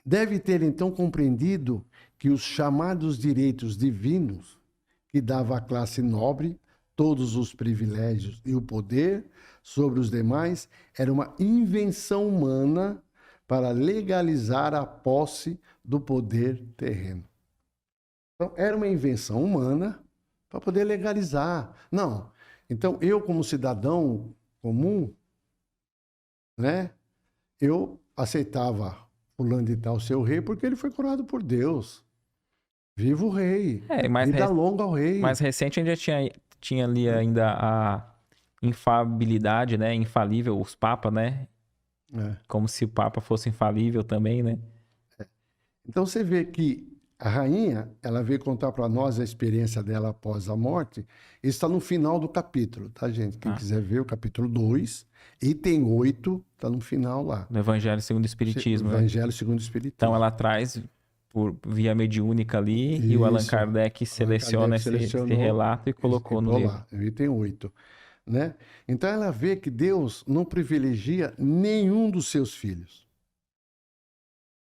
deve ter então compreendido que os chamados direitos divinos que dava à classe nobre todos os privilégios e o poder sobre os demais era uma invenção humana para legalizar a posse do poder terreno. Então, era uma invenção humana para poder legalizar. Não. Então, eu como cidadão comum, né, eu aceitava fulano de tal ser o rei porque ele foi coroado por Deus. Viva o rei. Vida longa ao rei. Mais recente ainda tinha ali ainda a infalibilidade, né? Infalível, os papas, né? Como se o papa fosse infalível também, né? Então você vê que a rainha, ela veio contar para nós a experiência dela após a morte. Isso está no final do capítulo, tá, gente? Quem quiser ver o capítulo 2, item 8, está no final lá. No Evangelho segundo o Espiritismo. Evangelho segundo o Espiritismo. Então ela traz por via mediúnica ali, e o Allan Kardec seleciona esse relato e colocou no livro. Lá, item 8. Né? Então ela vê que Deus não privilegia nenhum dos seus filhos,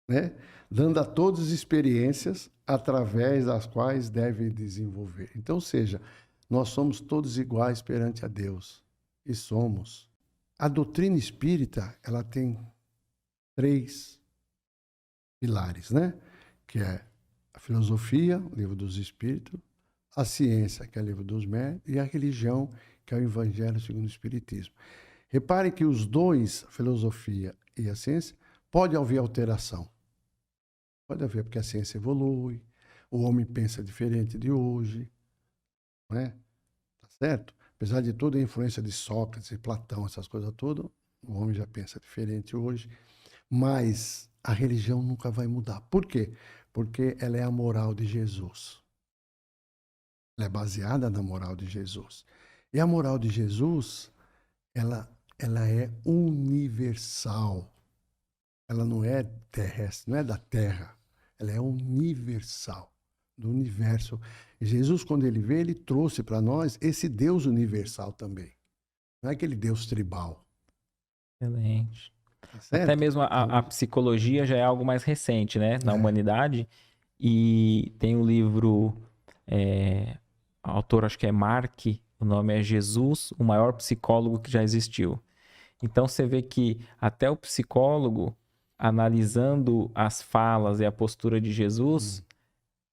né? Dando a todos experiências através das quais devem desenvolver. Então, ou seja, nós somos todos iguais perante a Deus, e somos. A doutrina espírita, ela tem 3 pilares, né? Que é a filosofia, o livro dos Espíritos, a ciência, que é o livro dos médios, e a religião, que é o Evangelho segundo o Espiritismo. Repare que os dois, a filosofia e a ciência, pode haver alteração. Pode haver, porque a ciência evolui, o homem pensa diferente de hoje, não é? Tá certo? Apesar de toda a influência de Sócrates e Platão, essas coisas todas, o homem já pensa diferente hoje, mas a religião nunca vai mudar. Por quê? Porque ela é a moral de Jesus. Ela é baseada na moral de Jesus. E a moral de Jesus, ela é universal. Ela não é terrestre, não é da terra. Ela é universal, do universo. E Jesus, quando ele veio, ele trouxe para nós esse Deus universal também. Não é aquele Deus tribal. Excelente. Tá, até mesmo a psicologia já é algo mais recente, né? Na humanidade. E tem um livro, o autor acho que é Mark, o nome é Jesus, o maior psicólogo que já existiu. Então você vê que até o psicólogo, analisando as falas e a postura de Jesus,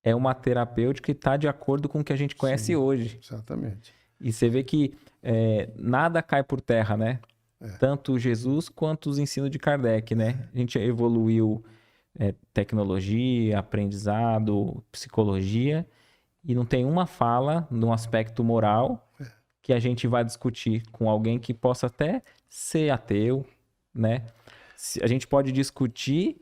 é uma terapêutica que está de acordo com o que a gente conhece hoje. Exatamente. E você vê que nada cai por terra, né? Tanto Jesus quanto os ensinos de Kardec, né? A gente evoluiu tecnologia, aprendizado, psicologia, e não tem uma fala no aspecto moral que a gente vai discutir com alguém que possa até ser ateu, né? A gente pode discutir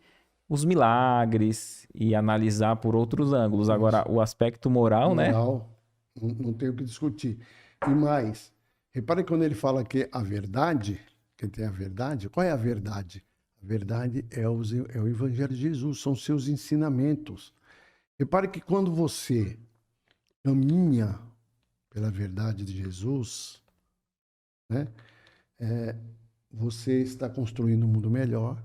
os milagres e analisar por outros ângulos. Agora, o aspecto moral, né? Não tem o que discutir. E mais, repare quando ele fala que a verdade, quem tem a verdade, qual é a verdade? A verdade é o Evangelho de Jesus, são seus ensinamentos. Repare que quando você caminha pela verdade de Jesus, né, você está construindo um mundo melhor.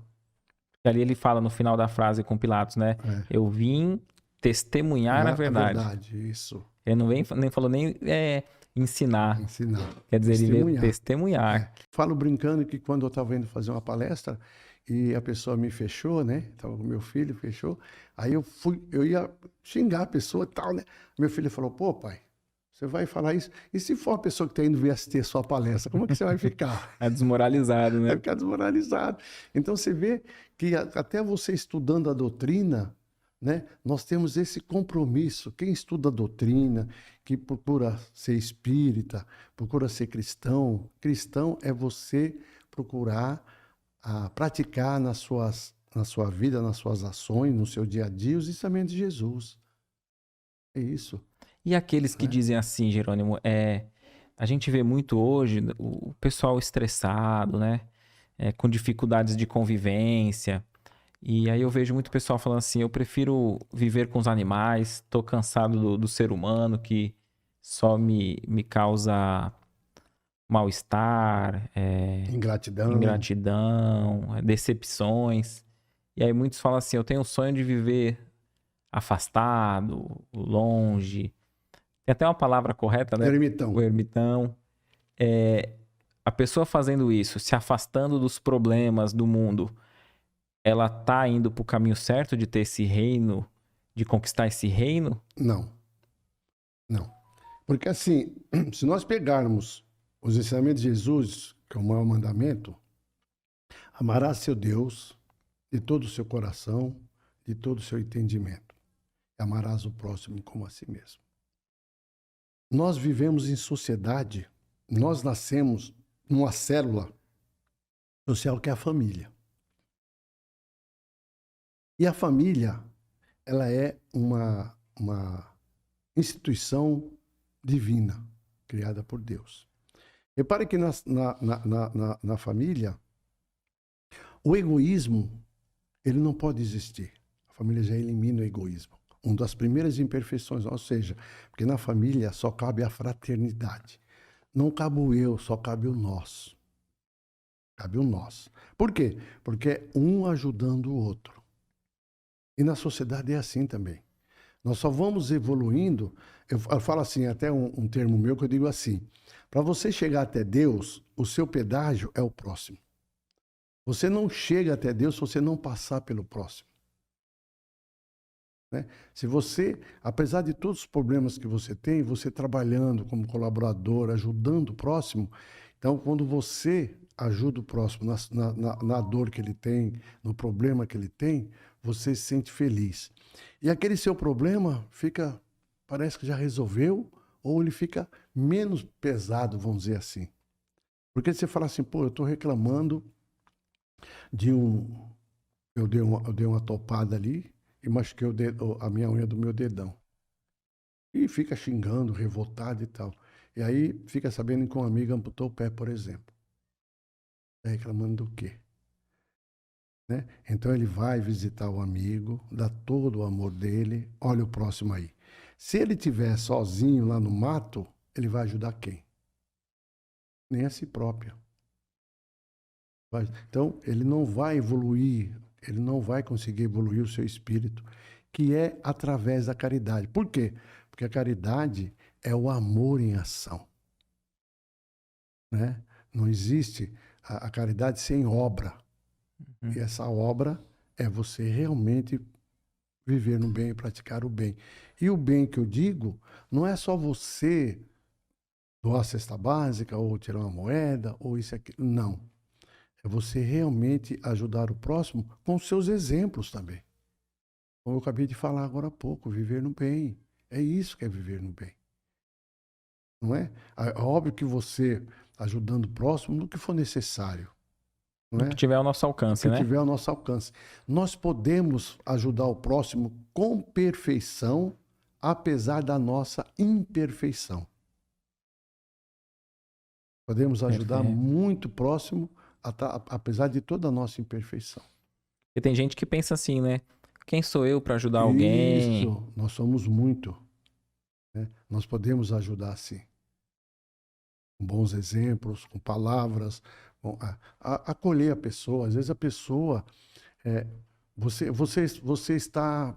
Ali ele fala no final da frase com Pilatos, né? Eu vim testemunhar a verdade. A verdade, isso. Ele não nem falou nem ensinar. Quer dizer, ele veio testemunhar. Falo brincando que quando eu estava indo fazer uma palestra e a pessoa me fechou, né? Estava com meu filho, fechou. Aí eu ia xingar a pessoa e tal, né? Meu filho falou, pô, pai, você vai falar isso? E se for a pessoa que está indo vir assistir a sua palestra, como é que você vai ficar? É desmoralizado, né? Vai ficar desmoralizado. Então você vê que até você estudando a doutrina, né, nós temos esse compromisso. Quem estuda a doutrina, que procura ser espírita, procura ser cristão, cristão é você procurar praticar na sua vida, nas suas ações, no seu dia a dia, os ensinamentos de Jesus. É isso. E aqueles que dizem assim, Jerônimo, a gente vê muito hoje o pessoal estressado, né? Com dificuldades de convivência. E aí eu vejo muito pessoal falando assim, eu prefiro viver com os animais, tô cansado do ser humano que só me causa mal-estar, Ingratidão. ingratidão, decepções. E aí muitos falam assim, eu tenho o sonho de viver afastado, longe. Tem até uma palavra correta, né? O Ermitão. ermitão. É, a pessoa fazendo isso, se afastando dos problemas do mundo, ela tá indo pro caminho certo de ter esse reino, de conquistar esse reino? Não, não. Porque assim, se nós pegarmos os ensinamentos de Jesus, que é o maior mandamento, amarás seu Deus de todo o seu coração, de todo o seu entendimento. E amarás o próximo como a si mesmo. Nós vivemos em sociedade, nós nascemos numa célula social que é a família. E a família, ela é uma instituição divina, criada por Deus. Repare que na família, o egoísmo, ele não pode existir. A família já elimina o egoísmo. Uma das primeiras imperfeições, ou seja, porque na família só cabe a fraternidade. Não cabe o eu, só cabe o nós. Cabe o nós. Por quê? Porque é um ajudando o outro. E na sociedade é assim também. Nós só vamos evoluindo. Eu falo assim, até um termo meu que eu digo assim: para você chegar até Deus, o seu pedágio é o próximo. Você não chega até Deus se você não passar pelo próximo. Né? Se você, apesar de todos os problemas que você tem, você trabalhando como colaborador, ajudando o próximo, então quando você ajuda o próximo na dor que ele tem, no problema que ele tem, você se sente feliz. E aquele seu problema parece que já resolveu, ou ele fica menos pesado, vamos dizer assim. Porque você fala assim, pô, eu estou reclamando de eu dei uma topada ali e machuquei a minha unha do meu dedão. E fica xingando, revoltado e tal. E aí fica sabendo que um amigo amputou o pé, por exemplo. Está reclamando do quê? Né? Então ele vai visitar o amigo, dá todo o amor dele, olha o próximo aí. Se ele estiver sozinho lá no mato, ele vai ajudar quem? Nem a si próprio. Então ele não vai evoluir, ele não vai conseguir evoluir o seu espírito, que é através da caridade. Por quê? Porque a caridade é o amor em ação. Né? Não existe a caridade sem obra. E essa obra é você realmente viver no bem e praticar o bem. E o bem que eu digo não é só você doar a cesta básica ou tirar uma moeda ou isso e aquilo. Não. É você realmente ajudar o próximo com seus exemplos também. Como eu acabei de falar agora há pouco, viver no bem. É isso que é viver no bem. Não é? É óbvio que você ajudando o próximo no que for necessário. Não No é? que tiver ao nosso O alcance, que né? tiver ao nosso alcance. Nós podemos ajudar o próximo com perfeição, apesar da nossa imperfeição. Podemos ajudar Perfeito. muito próximo, apesar de toda a nossa imperfeição. E tem gente que pensa assim, né? Quem sou eu para ajudar alguém? Isso, nós somos muito. Né? Nós podemos ajudar sim. Com bons exemplos, com palavras, acolher a pessoa. Às vezes a pessoa, você está.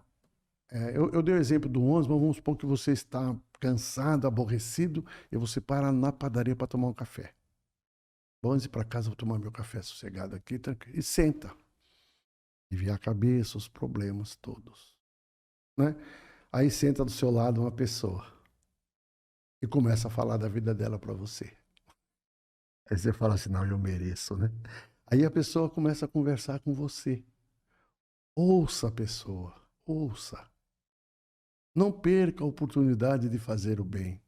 Eu dei o exemplo do ônibus, mas vamos supor que você está cansado, aborrecido, e você para na padaria para tomar um café. Vamos ir para casa, vou tomar meu café sossegado aqui, tranquilo. E senta. E vê a cabeça, os problemas todos. Né? Aí senta do seu lado uma pessoa e começa a falar da vida dela para você. Aí você fala assim, não, eu mereço, né? Aí a pessoa começa a conversar com você. Ouça a pessoa, ouça. Não perca a oportunidade de fazer o bem.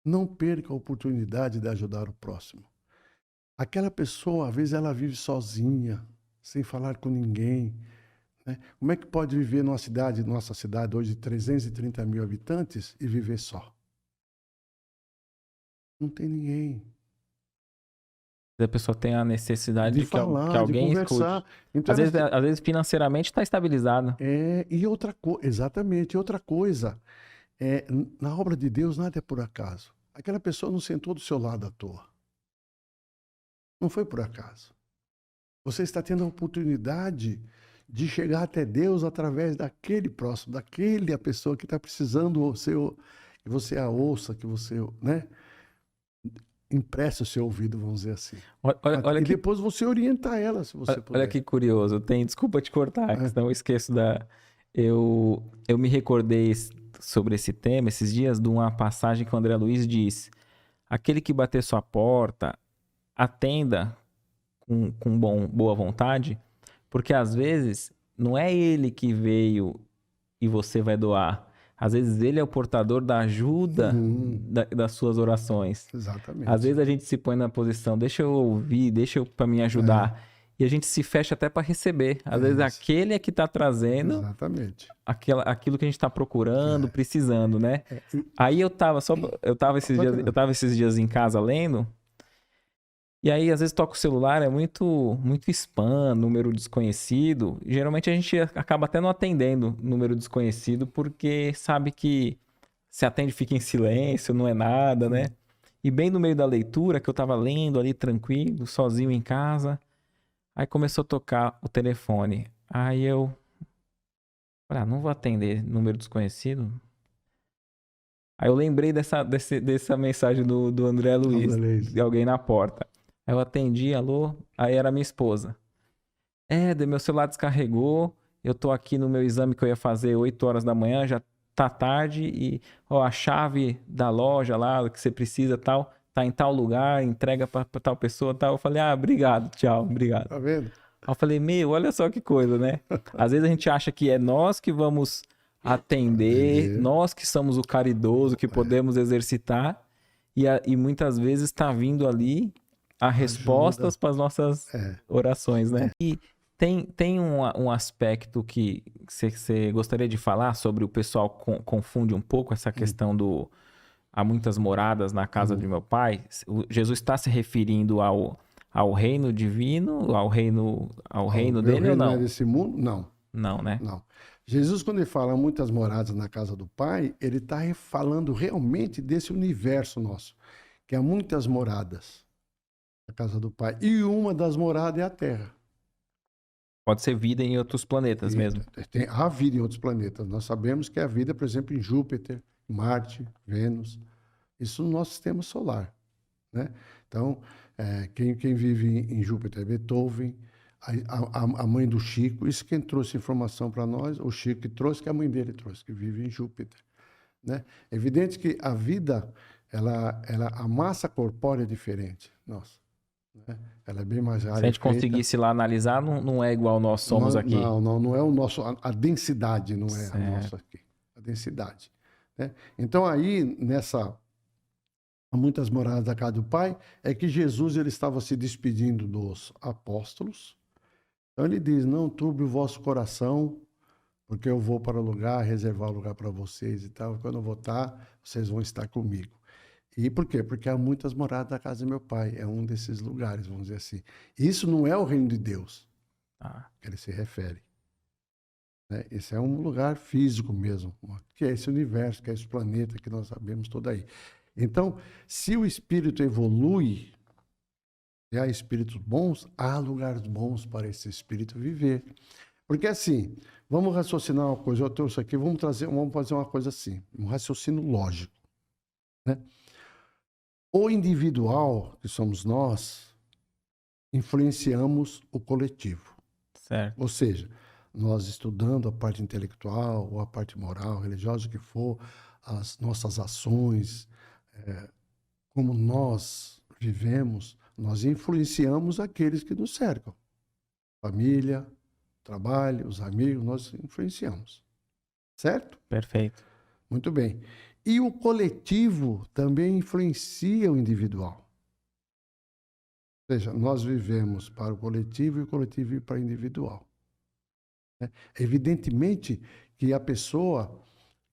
Não perca a oportunidade de ajudar o próximo. Aquela pessoa, às vezes, ela vive sozinha, sem falar com ninguém, né? Como é que pode viver numa cidade, nossa cidade hoje de 330 mil habitantes e viver só? Não tem ninguém. A pessoa tem a necessidade De de que falar, de alguém conversar. escute. Então, Às vezes financeiramente está estabilizado. e outra coisa, exatamente, outra coisa, na obra de Deus nada é por acaso. Aquela pessoa não sentou do seu lado à toa. Não foi por acaso. Você está tendo a oportunidade de chegar até Deus através daquele próximo, daquele a pessoa que está precisando que você a ouça, que você, né, empreste o seu ouvido, vamos dizer assim. Olha E que, depois você orienta ela, se você olha puder. que curioso. Desculpa te cortar, que É. senão eu esqueço da. Eu me recordei sobre esse tema esses dias de uma passagem que o André Luiz diz: aquele que bater sua porta, atenda com boa vontade, porque às vezes não é ele que veio e você vai doar. Às vezes ele é o portador da ajuda Uhum, das suas orações. Às exatamente. vezes a gente se põe na posição, deixa eu ouvir, deixa eu para me É, ajudar. E a gente se fecha até para receber. Às é vezes isso. aquele é que está trazendo Exatamente. aquilo que a gente está procurando, É, precisando, né? é, Aí eu pode- tava esses dias em casa lendo, e aí às vezes toca o celular, é muito spam, número desconhecido. E geralmente a gente acaba até não atendendo número desconhecido porque sabe que se atende fica em silêncio, não é nada, né? E bem no meio da leitura, que eu tava lendo ali tranquilo, sozinho em casa, aí começou a tocar o telefone. Aí eu, não vou atender número desconhecido. Aí eu lembrei dessa mensagem do André Luiz, olha de isso. alguém na porta. Aí eu atendi, alô, aí era minha esposa. Daí meu celular descarregou, eu tô aqui no meu exame que eu ia fazer 8 horas da manhã, já tá tarde e ó, a chave da loja lá que você precisa tal, tá em tal lugar, entrega pra tal pessoa tal. Eu falei, obrigado, tchau, obrigado. Tá vendo? Aí eu falei, olha só que coisa, né? Às vezes a gente acha que é nós que vamos atender, Atender. nós que somos o caridoso, que podemos exercitar, e muitas vezes está vindo ali a Ajuda. respostas para as nossas É. orações, né? E tem um aspecto que você gostaria de falar sobre o pessoal confunde um pouco essa Hum, questão do há muitas moradas na casa de hum. meu pai. Jesus está se referindo ao reino divino, ao Ó, o reino meu dele ou reino não é não? desse mundo? Não, Não, né? não. Jesus, quando ele fala muitas moradas na casa do Pai, ele está falando realmente desse universo nosso, que há muitas moradas na casa do Pai. E uma das moradas é a Terra. Pode ser vida em outros planetas E mesmo. há vida em outros planetas. Nós sabemos que há vida, por exemplo, em Júpiter, Marte, Vênus. Isso no nosso sistema solar, né? Então, quem vive em Júpiter é Beethoven, a mãe do Chico. Isso quem trouxe informação para nós, o Chico que trouxe, que a mãe dele trouxe, que vive em Júpiter, né? É evidente que a vida, a massa corpórea é diferente, nossa, né? Ela é bem mais Se a gente rarefeita. conseguisse lá analisar, não é igual nós somos aqui. Não é o nosso, a densidade não é a nossa Certo. aqui, a densidade, né? Então aí, há muitas moradas da casa do Pai, é que Jesus ele estava se despedindo dos apóstolos. Então ele diz: não turbe o vosso coração, porque eu vou para o lugar, reservar o lugar para vocês e tal. Quando eu voltar, vocês vão estar comigo. E por quê? Porque há muitas moradas da casa do meu pai. É um desses lugares, vamos dizer assim. Isso não é o reino de Deus Ah, que ele se refere, né? Esse é um lugar físico mesmo, que é esse universo, que é esse planeta que nós sabemos todo aí. Então, se o espírito evolui, e há espíritos bons, há lugares bons para esse espírito viver. Porque assim, vamos raciocinar uma coisa, eu trouxe aqui, vamos fazer uma coisa assim, um raciocínio lógico, né? O individual, que somos nós, influenciamos o coletivo. certo. Ou seja, nós estudando a parte intelectual ou a parte moral, religiosa, o que for, as nossas ações, como nós vivemos, nós influenciamos aqueles que nos cercam. Família, trabalho, os amigos, nós influenciamos. Certo? Perfeito. Muito bem. E o coletivo também influencia o individual. Ou seja, nós vivemos para o coletivo e o coletivo vive para o individual. Né? Evidentemente que a pessoa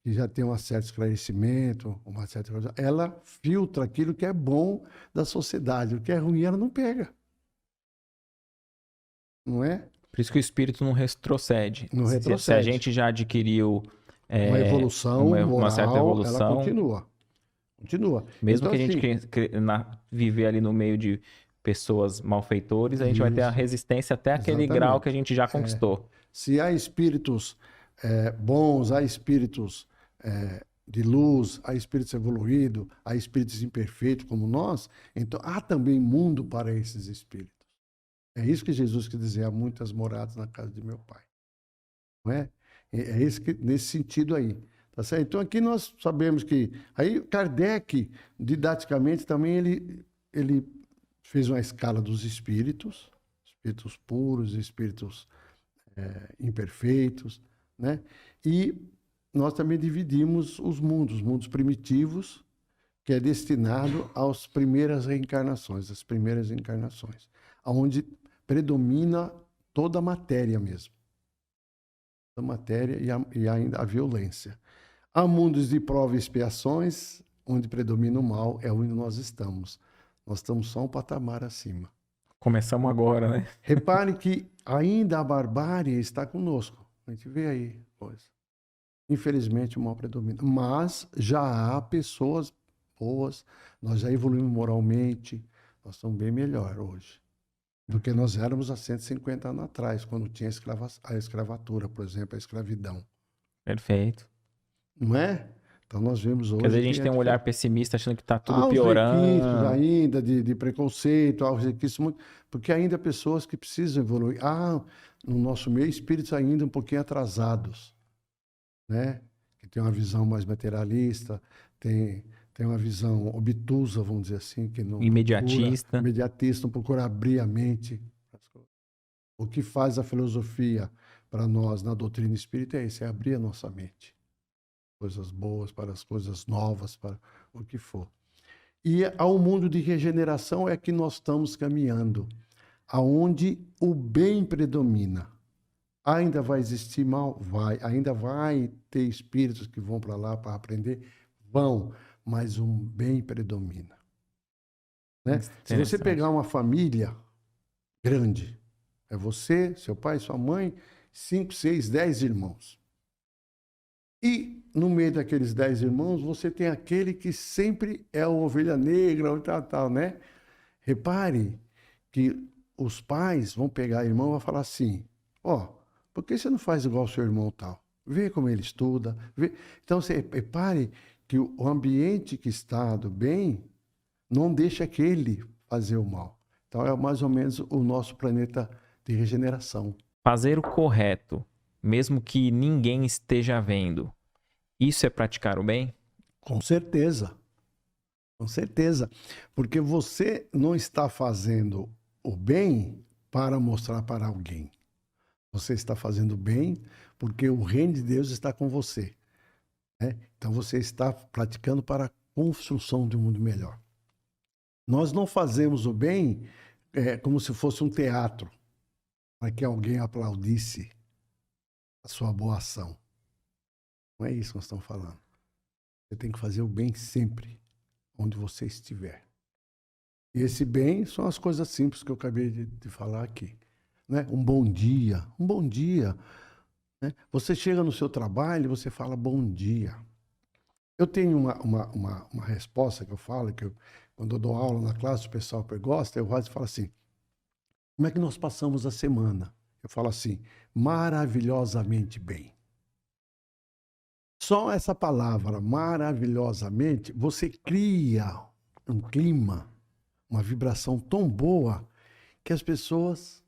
que já tem um certo esclarecimento, uma certa coisa, ela filtra aquilo que é bom da sociedade, o que é ruim ela não pega. Não é? Por isso que o espírito não retrocede. Não Se a retrocede. gente já adquiriu Uma evolução uma certa moral, ela evolução, continua. Continua. mesmo Então, que a gente assim, viver ali no meio de pessoas malfeitores, a gente vai ter a isso, resistência até aquele grau que a exatamente. gente já conquistou. Se há espíritos bons, há espíritos de luz, há espíritos evoluídos, há espíritos imperfeitos como nós, então há também mundo para esses espíritos. É isso que Jesus quis dizer, há muitas moradas na casa de meu Pai. Não é? É isso que, nesse sentido aí. Tá certo? Então aqui nós sabemos que... Aí Kardec, didaticamente, também ele fez uma escala dos espíritos puros, espíritos imperfeitos, né? E nós também dividimos os mundos primitivos, que é destinado às primeiras reencarnações, onde predomina toda a matéria mesmo. A matéria e ainda a violência. Há mundos de prova e expiações, onde predomina o mal, é onde nós estamos. Nós estamos só um patamar acima. Começamos agora, né? Repare que ainda a barbárie está conosco. A gente vê aí coisa. Infelizmente o mal predomina. Mas já há pessoas boas, nós já evoluímos moralmente, nós estamos bem melhor hoje do que nós éramos há 150 anos atrás, quando tinha a escravatura, por exemplo, a escravidão. Perfeito. Não é? Então nós vemos hoje. Porque às vezes a gente que tem um olhar pessimista achando que está tudo há os requisitos piorando. ainda de preconceito, há os requisitos muito, porque ainda há pessoas que precisam evoluir. Há no nosso meio espíritos ainda um pouquinho atrasados, né? Que tem uma visão mais materialista, tem uma visão obtusa, vamos dizer assim, que não Imediatista. imediatista, não procura abrir a mente. O que faz a filosofia para nós na doutrina espírita é isso, é abrir a nossa mente. Coisas boas para as coisas novas, para o que for. E ao mundo de regeneração é que nós estamos caminhando, aonde o bem predomina. Ainda vai existir mal? Vai. Ainda vai ter espíritos que vão para lá para aprender? Vão. Mas um bem predomina. Né? Se você pegar uma família grande, é você, seu pai, sua mãe, 5, 6, 10 irmãos. E no meio daqueles 10 irmãos, você tem aquele que sempre é a ovelha negra, ou tal, né? Repare que os pais vão pegar o irmão e vão falar assim, por que você não faz igual ao seu irmão tal? Vê como ele estuda. Vê. Então, você repare que o ambiente que está do bem não deixa aquele fazer o mal. Então, é mais ou menos o nosso planeta de regeneração. Fazer o correto, mesmo que ninguém esteja vendo, isso é praticar o bem? Com certeza. Com certeza. Porque você não está fazendo o bem para mostrar para alguém. Você está fazendo bem porque o reino de Deus está com você. Né? Então você está praticando para a construção de um mundo melhor. Nós não fazemos o bem como se fosse um teatro, para que alguém aplaudisse a sua boa ação. Não é isso que nós estamos falando. Você tem que fazer o bem sempre, onde você estiver. E esse bem são as coisas simples que eu acabei de falar aqui. Né? Um bom dia. Né? Você chega no seu trabalho e você fala bom dia. Eu tenho uma resposta que eu falo, quando eu dou aula na classe, o pessoal gosta, eu falo assim, como é que nós passamos a semana? Eu falo assim, maravilhosamente bem. Só essa palavra, maravilhosamente, você cria um clima, uma vibração tão boa que as pessoas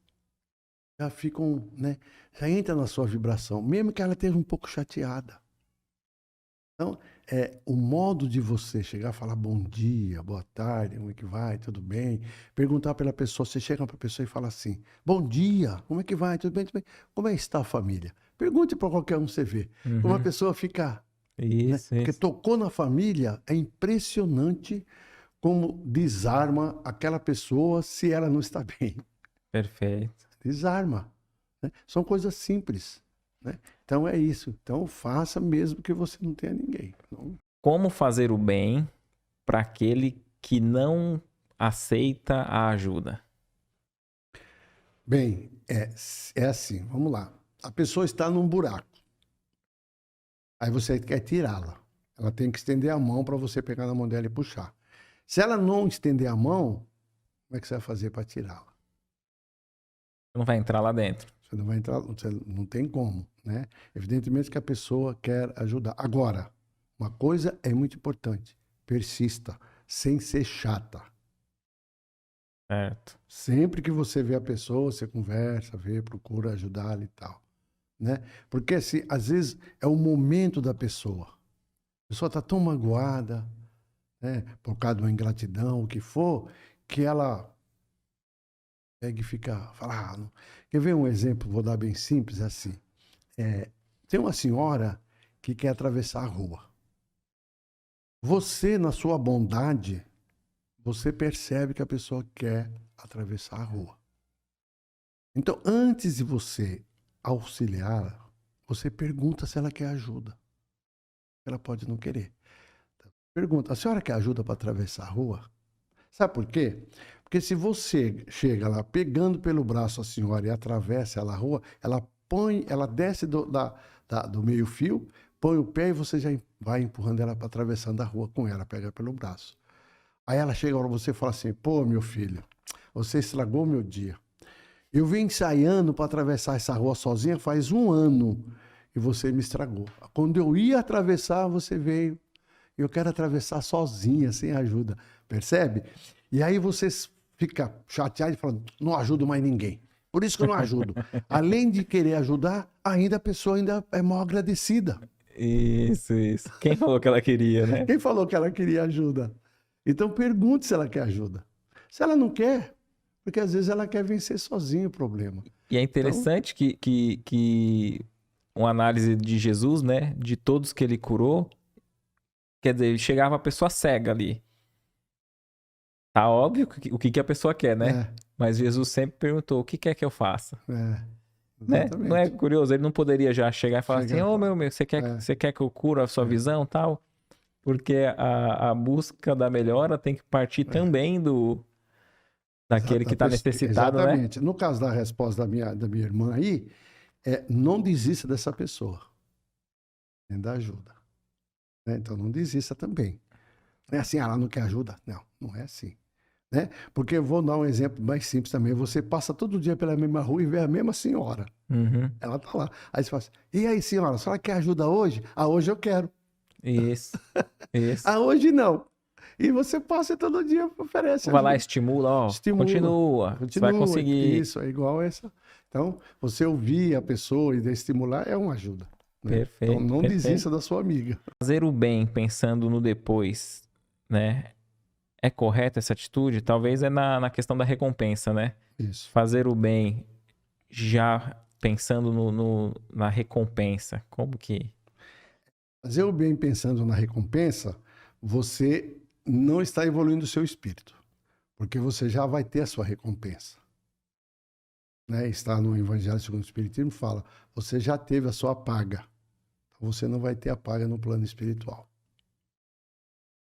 já ficam, né? Já entram na sua vibração, mesmo que ela esteja um pouco chateada. Então, o modo de você chegar a falar bom dia, boa tarde, como é que vai, tudo bem? Perguntar pela pessoa, você chega para a pessoa e fala assim, bom dia, como é que vai, tudo bem, tudo bem? Como é que está a família? Pergunte para qualquer um você vê. Como a pessoa fica... Isso, né? Porque tocou na família, é impressionante como desarma aquela pessoa se ela não está bem. Perfeito. Desarma. Né? São coisas simples. Né? Então é isso. Então faça mesmo que você não tenha ninguém. Não... Como fazer o bem para aquele que não aceita a ajuda? Bem, é assim, vamos lá. A pessoa está num buraco. Aí você quer tirá-la. Ela tem que estender a mão para você pegar na mão dela e puxar. Se ela não estender a mão, como é que você vai fazer para tirá-la? Não vai entrar lá dentro. Você não vai entrar, você não tem como, né? Evidentemente que a pessoa quer ajudar. Agora, uma coisa é muito importante: persista, sem ser chata. Certo. Sempre que você vê a pessoa, você conversa, vê, procura ajudá-la e tal, né? Porque assim, às vezes é o momento da pessoa. A pessoa está tão magoada, né, por causa de uma ingratidão, o que for, que ela pega e fica, fala, ah, não. Quer ver um exemplo? Vou dar bem simples assim. Tem uma senhora que quer atravessar a rua. Você, na sua bondade, você percebe que a pessoa quer atravessar a rua. Então, antes de você auxiliar, você pergunta se ela quer ajuda. Ela pode não querer. Pergunta, a senhora quer ajuda para atravessar a rua? Sabe por quê? Porque se você chega lá pegando pelo braço a senhora e atravessa ela a rua, ela desce do meio-fio, põe o pé e você já vai empurrando ela para atravessando a rua com ela, pega pelo braço. Aí ela chega para você e fala assim: pô, meu filho, você estragou o meu dia. Eu vim ensaiando para atravessar essa rua sozinha faz 1 ano e você me estragou. Quando eu ia atravessar, você veio. Eu quero atravessar sozinha, sem ajuda. Percebe? E aí você fica chateado e fala: não ajudo mais ninguém. Por isso que eu não ajudo. Além de querer ajudar, ainda a pessoa ainda é mal agradecida. Isso. Quem falou que ela queria, né? Quem falou que ela queria ajuda? Então pergunte se ela quer ajuda. Se ela não quer, porque às vezes ela quer vencer sozinha o problema. E é interessante que uma análise de Jesus, né? De todos que ele curou, quer dizer, chegava a pessoa cega ali. Tá óbvio o que a pessoa quer, né? Mas Jesus sempre perguntou: o que quer que eu faça? Né? Não é curioso? Ele não poderia já chegar e falar assim: ô meu, você quer que eu cure a sua visão e tal? Porque a busca da melhora tem que partir também daquele que está necessitado, exatamente. né? No caso da resposta da minha irmã aí, não desista dessa pessoa. Nem da ajuda. Né? Então não desista também. Não é assim, ela não quer ajuda? Não, não é assim. Né? Porque eu vou dar um exemplo mais simples também. Você passa todo dia pela mesma rua e vê a mesma senhora. Uhum. Ela tá lá. Aí você fala assim: e aí, senhora, a senhora quer ajuda hoje? Ah, hoje eu quero. Isso. Ah, hoje não. E você passa todo dia, oferece Vai ajuda. lá, estimula, ó. Continua. Você vai conseguir. Isso, é igual essa. Então, você ouvir a pessoa e estimular é uma ajuda. Né? Perfeito. Então, não desista da sua amiga. Fazer o bem pensando no depois, né? É correta essa atitude? Talvez é na questão da recompensa, né? Isso. Fazer o bem já pensando na recompensa. Como que... Fazer o bem pensando na recompensa, você não está evoluindo o seu espírito. Porque você já vai ter a sua recompensa. Né? Está no Evangelho segundo o Espiritismo, fala: você já teve a sua paga. Você não vai ter a paga no plano espiritual.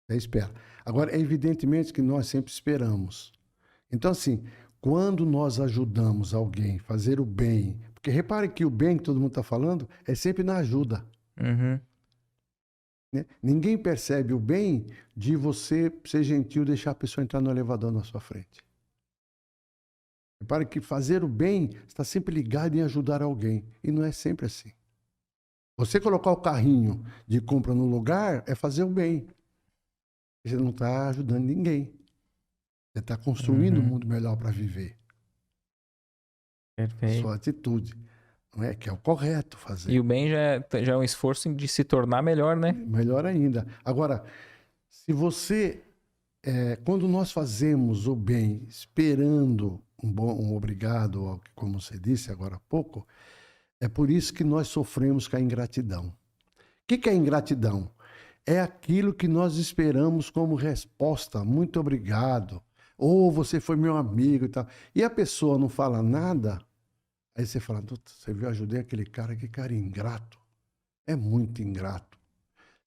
Você espera. Agora, é evidentemente que nós sempre esperamos. Então, assim, quando nós ajudamos alguém a fazer o bem, porque repare que o bem que todo mundo está falando é sempre na ajuda. Uhum. Né? Ninguém percebe o bem de você ser gentil e deixar a pessoa entrar no elevador na sua frente. Repare que fazer o bem está sempre ligado em ajudar alguém. E não é sempre assim. Você colocar o carrinho de compra no lugar é fazer o bem. Você não está ajudando ninguém. Você está construindo um mundo melhor para viver. Perfeito. Sua atitude. Não é? Que é o correto fazer. E o bem já é um esforço de se tornar melhor, né? Melhor ainda. Agora, se você... quando nós fazemos o bem esperando um obrigado, como você disse agora há pouco, é por isso que nós sofremos com a ingratidão. O que é ingratidão? é aquilo que nós esperamos como resposta. Muito obrigado. Ou você foi meu amigo e tal. E a pessoa não fala nada, aí você fala, você viu, eu ajudei aquele cara, que cara ingrato. É muito ingrato.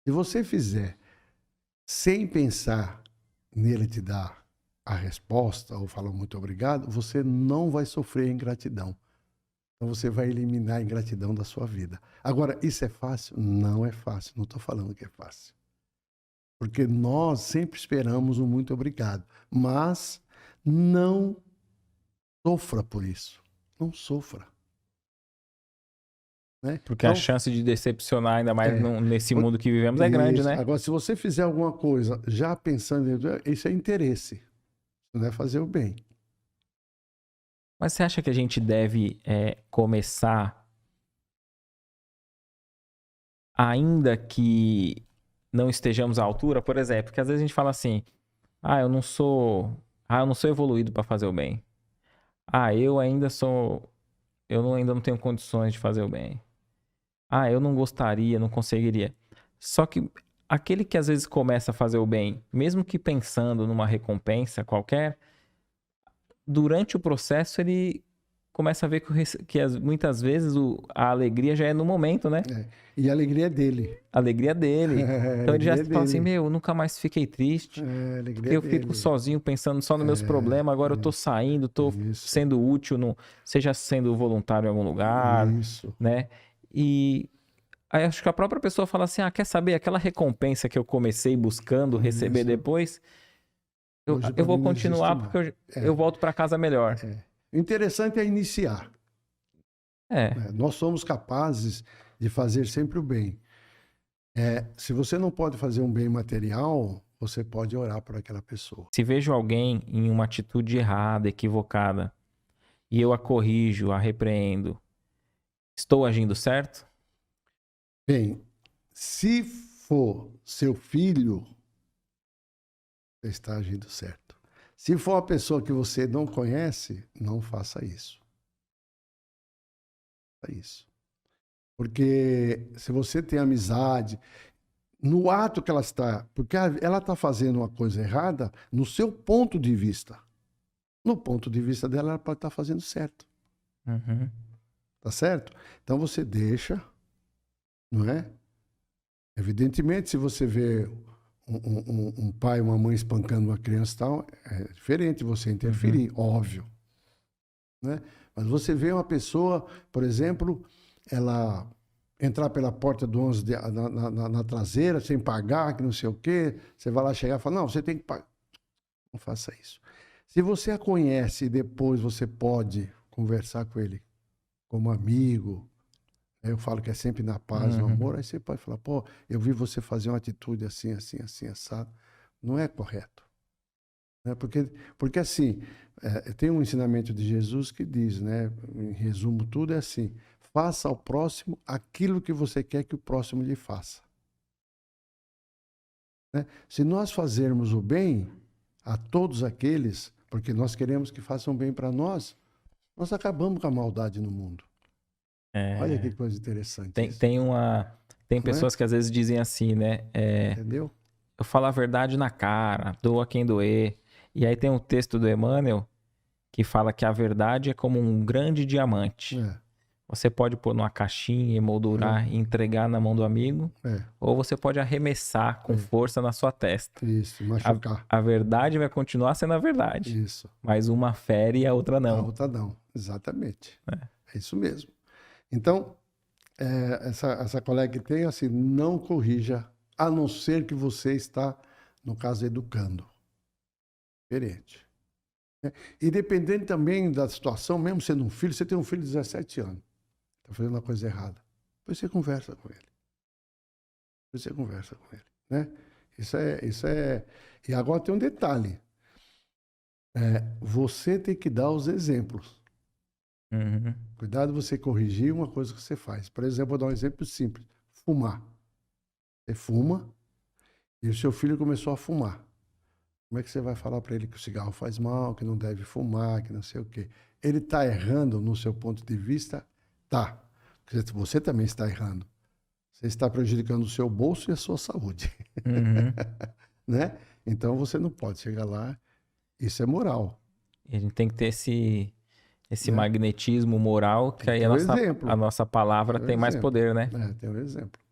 Se você fizer sem pensar nele te dar a resposta ou falar muito obrigado, você não vai sofrer ingratidão. Então você vai eliminar a ingratidão da sua vida. Agora, isso é fácil? Não é fácil. Não estou falando que é fácil. Porque nós sempre esperamos um muito obrigado. Mas não sofra por isso. Não sofra. Né? Porque a Então, chance de decepcionar, ainda mais nesse por- mundo que vivemos, é grande, isso. né? Agora, se você fizer alguma coisa já pensando, isso é interesse. Isso não é fazer o bem. Mas você acha que a gente deve começar, ainda que não estejamos à altura? Por exemplo, porque às vezes a gente fala assim, eu não sou evoluído para fazer o bem. Eu ainda sou, ainda não tenho condições de fazer o bem. Eu não gostaria, não conseguiria. Só que aquele que às vezes começa a fazer o bem, mesmo que pensando numa recompensa qualquer, durante o processo ele começa a ver que muitas vezes a alegria já é no momento, né? É. E a alegria é dele. A alegria dele. A Então ele já alegria é fala assim, dele. eu nunca mais fiquei triste, A porque alegria é eu fico dele. sozinho pensando só nos meus problemas, agora eu tô saindo, tô Isso. sendo útil, seja sendo voluntário em algum lugar, Isso. né? E aí acho que a própria pessoa fala assim, quer saber, aquela recompensa que eu comecei buscando receber Isso. depois, Hoje eu para vou mim não existe continuar mais. porque eu volto para casa melhor. O interessante é iniciar. É. Nós somos capazes de fazer sempre o bem. Se você não pode fazer um bem material, você pode orar por aquela pessoa. Se vejo alguém em uma atitude errada, equivocada, e eu a corrijo, a repreendo, estou agindo certo? Bem, se for seu filho, você está agindo certo. Se for uma pessoa que você não conhece, não faça isso. Faça isso. Porque se você tem amizade, no ato que ela está, porque ela está fazendo uma coisa errada no seu ponto de vista. No ponto de vista dela, ela pode estar fazendo certo. Uhum. Tá certo? Então você deixa, não é? Evidentemente, se você vê um pai, uma mãe espancando uma criança e tal, é diferente você interferir, óbvio. Né? Mas você vê uma pessoa, por exemplo, ela entrar pela porta do 11 na traseira, sem pagar, que não sei o quê, você vai lá chegar e fala, não, você tem que pagar. Não faça isso. Se você a conhece e depois você pode conversar com ele como amigo, eu falo que é sempre na paz, no amor, aí você pode falar, pô, eu vi você fazer uma atitude assim, assim, assim, assado. Não é correto. Né? Porque assim, tem um ensinamento de Jesus que diz, né, em resumo tudo, é assim, faça ao próximo aquilo que você quer que o próximo lhe faça. Né? Se nós fazermos o bem a todos aqueles, porque nós queremos que façam bem para nós acabamos com a maldade no mundo. Olha que coisa interessante isso. Tem pessoas que às vezes dizem assim, né? Entendeu? Eu falo a verdade na cara, doa quem doer. E aí tem um texto do Emmanuel que fala que a verdade é como um grande diamante. Você pode pôr numa caixinha, emoldurar e entregar na mão do amigo, ou você pode arremessar com força na sua testa. Isso, machucar. A verdade vai continuar sendo a verdade. Isso. Mas uma fere e a outra não. A outra não, exatamente. É isso mesmo. Então, essa colega que tem, assim, não corrija, a não ser que você está, no caso, educando. Diferente. E dependendo também da situação, mesmo sendo um filho, você tem um filho de 17 anos, está fazendo uma coisa errada. Depois você conversa com ele. Né? Isso é... E agora tem um detalhe. Você tem que dar os exemplos. Uhum. Cuidado você corrigir uma coisa que você faz. Por exemplo, vou dar um exemplo simples. Fumar. Você fuma e o seu filho começou a fumar. Como é que você vai falar para ele que o cigarro faz mal, que não deve fumar, que não sei o quê? Ele está errando no seu ponto de vista? Tá. Você também está errando. Você está prejudicando o seu bolso e a sua saúde, Uhum. né? Então você não pode chegar lá. Isso é moral, E a gente tem que ter esse né? magnetismo moral, que aí Tem o exemplo. a nossa palavra Tem o tem mais exemplo. poder, né? Tem um exemplo.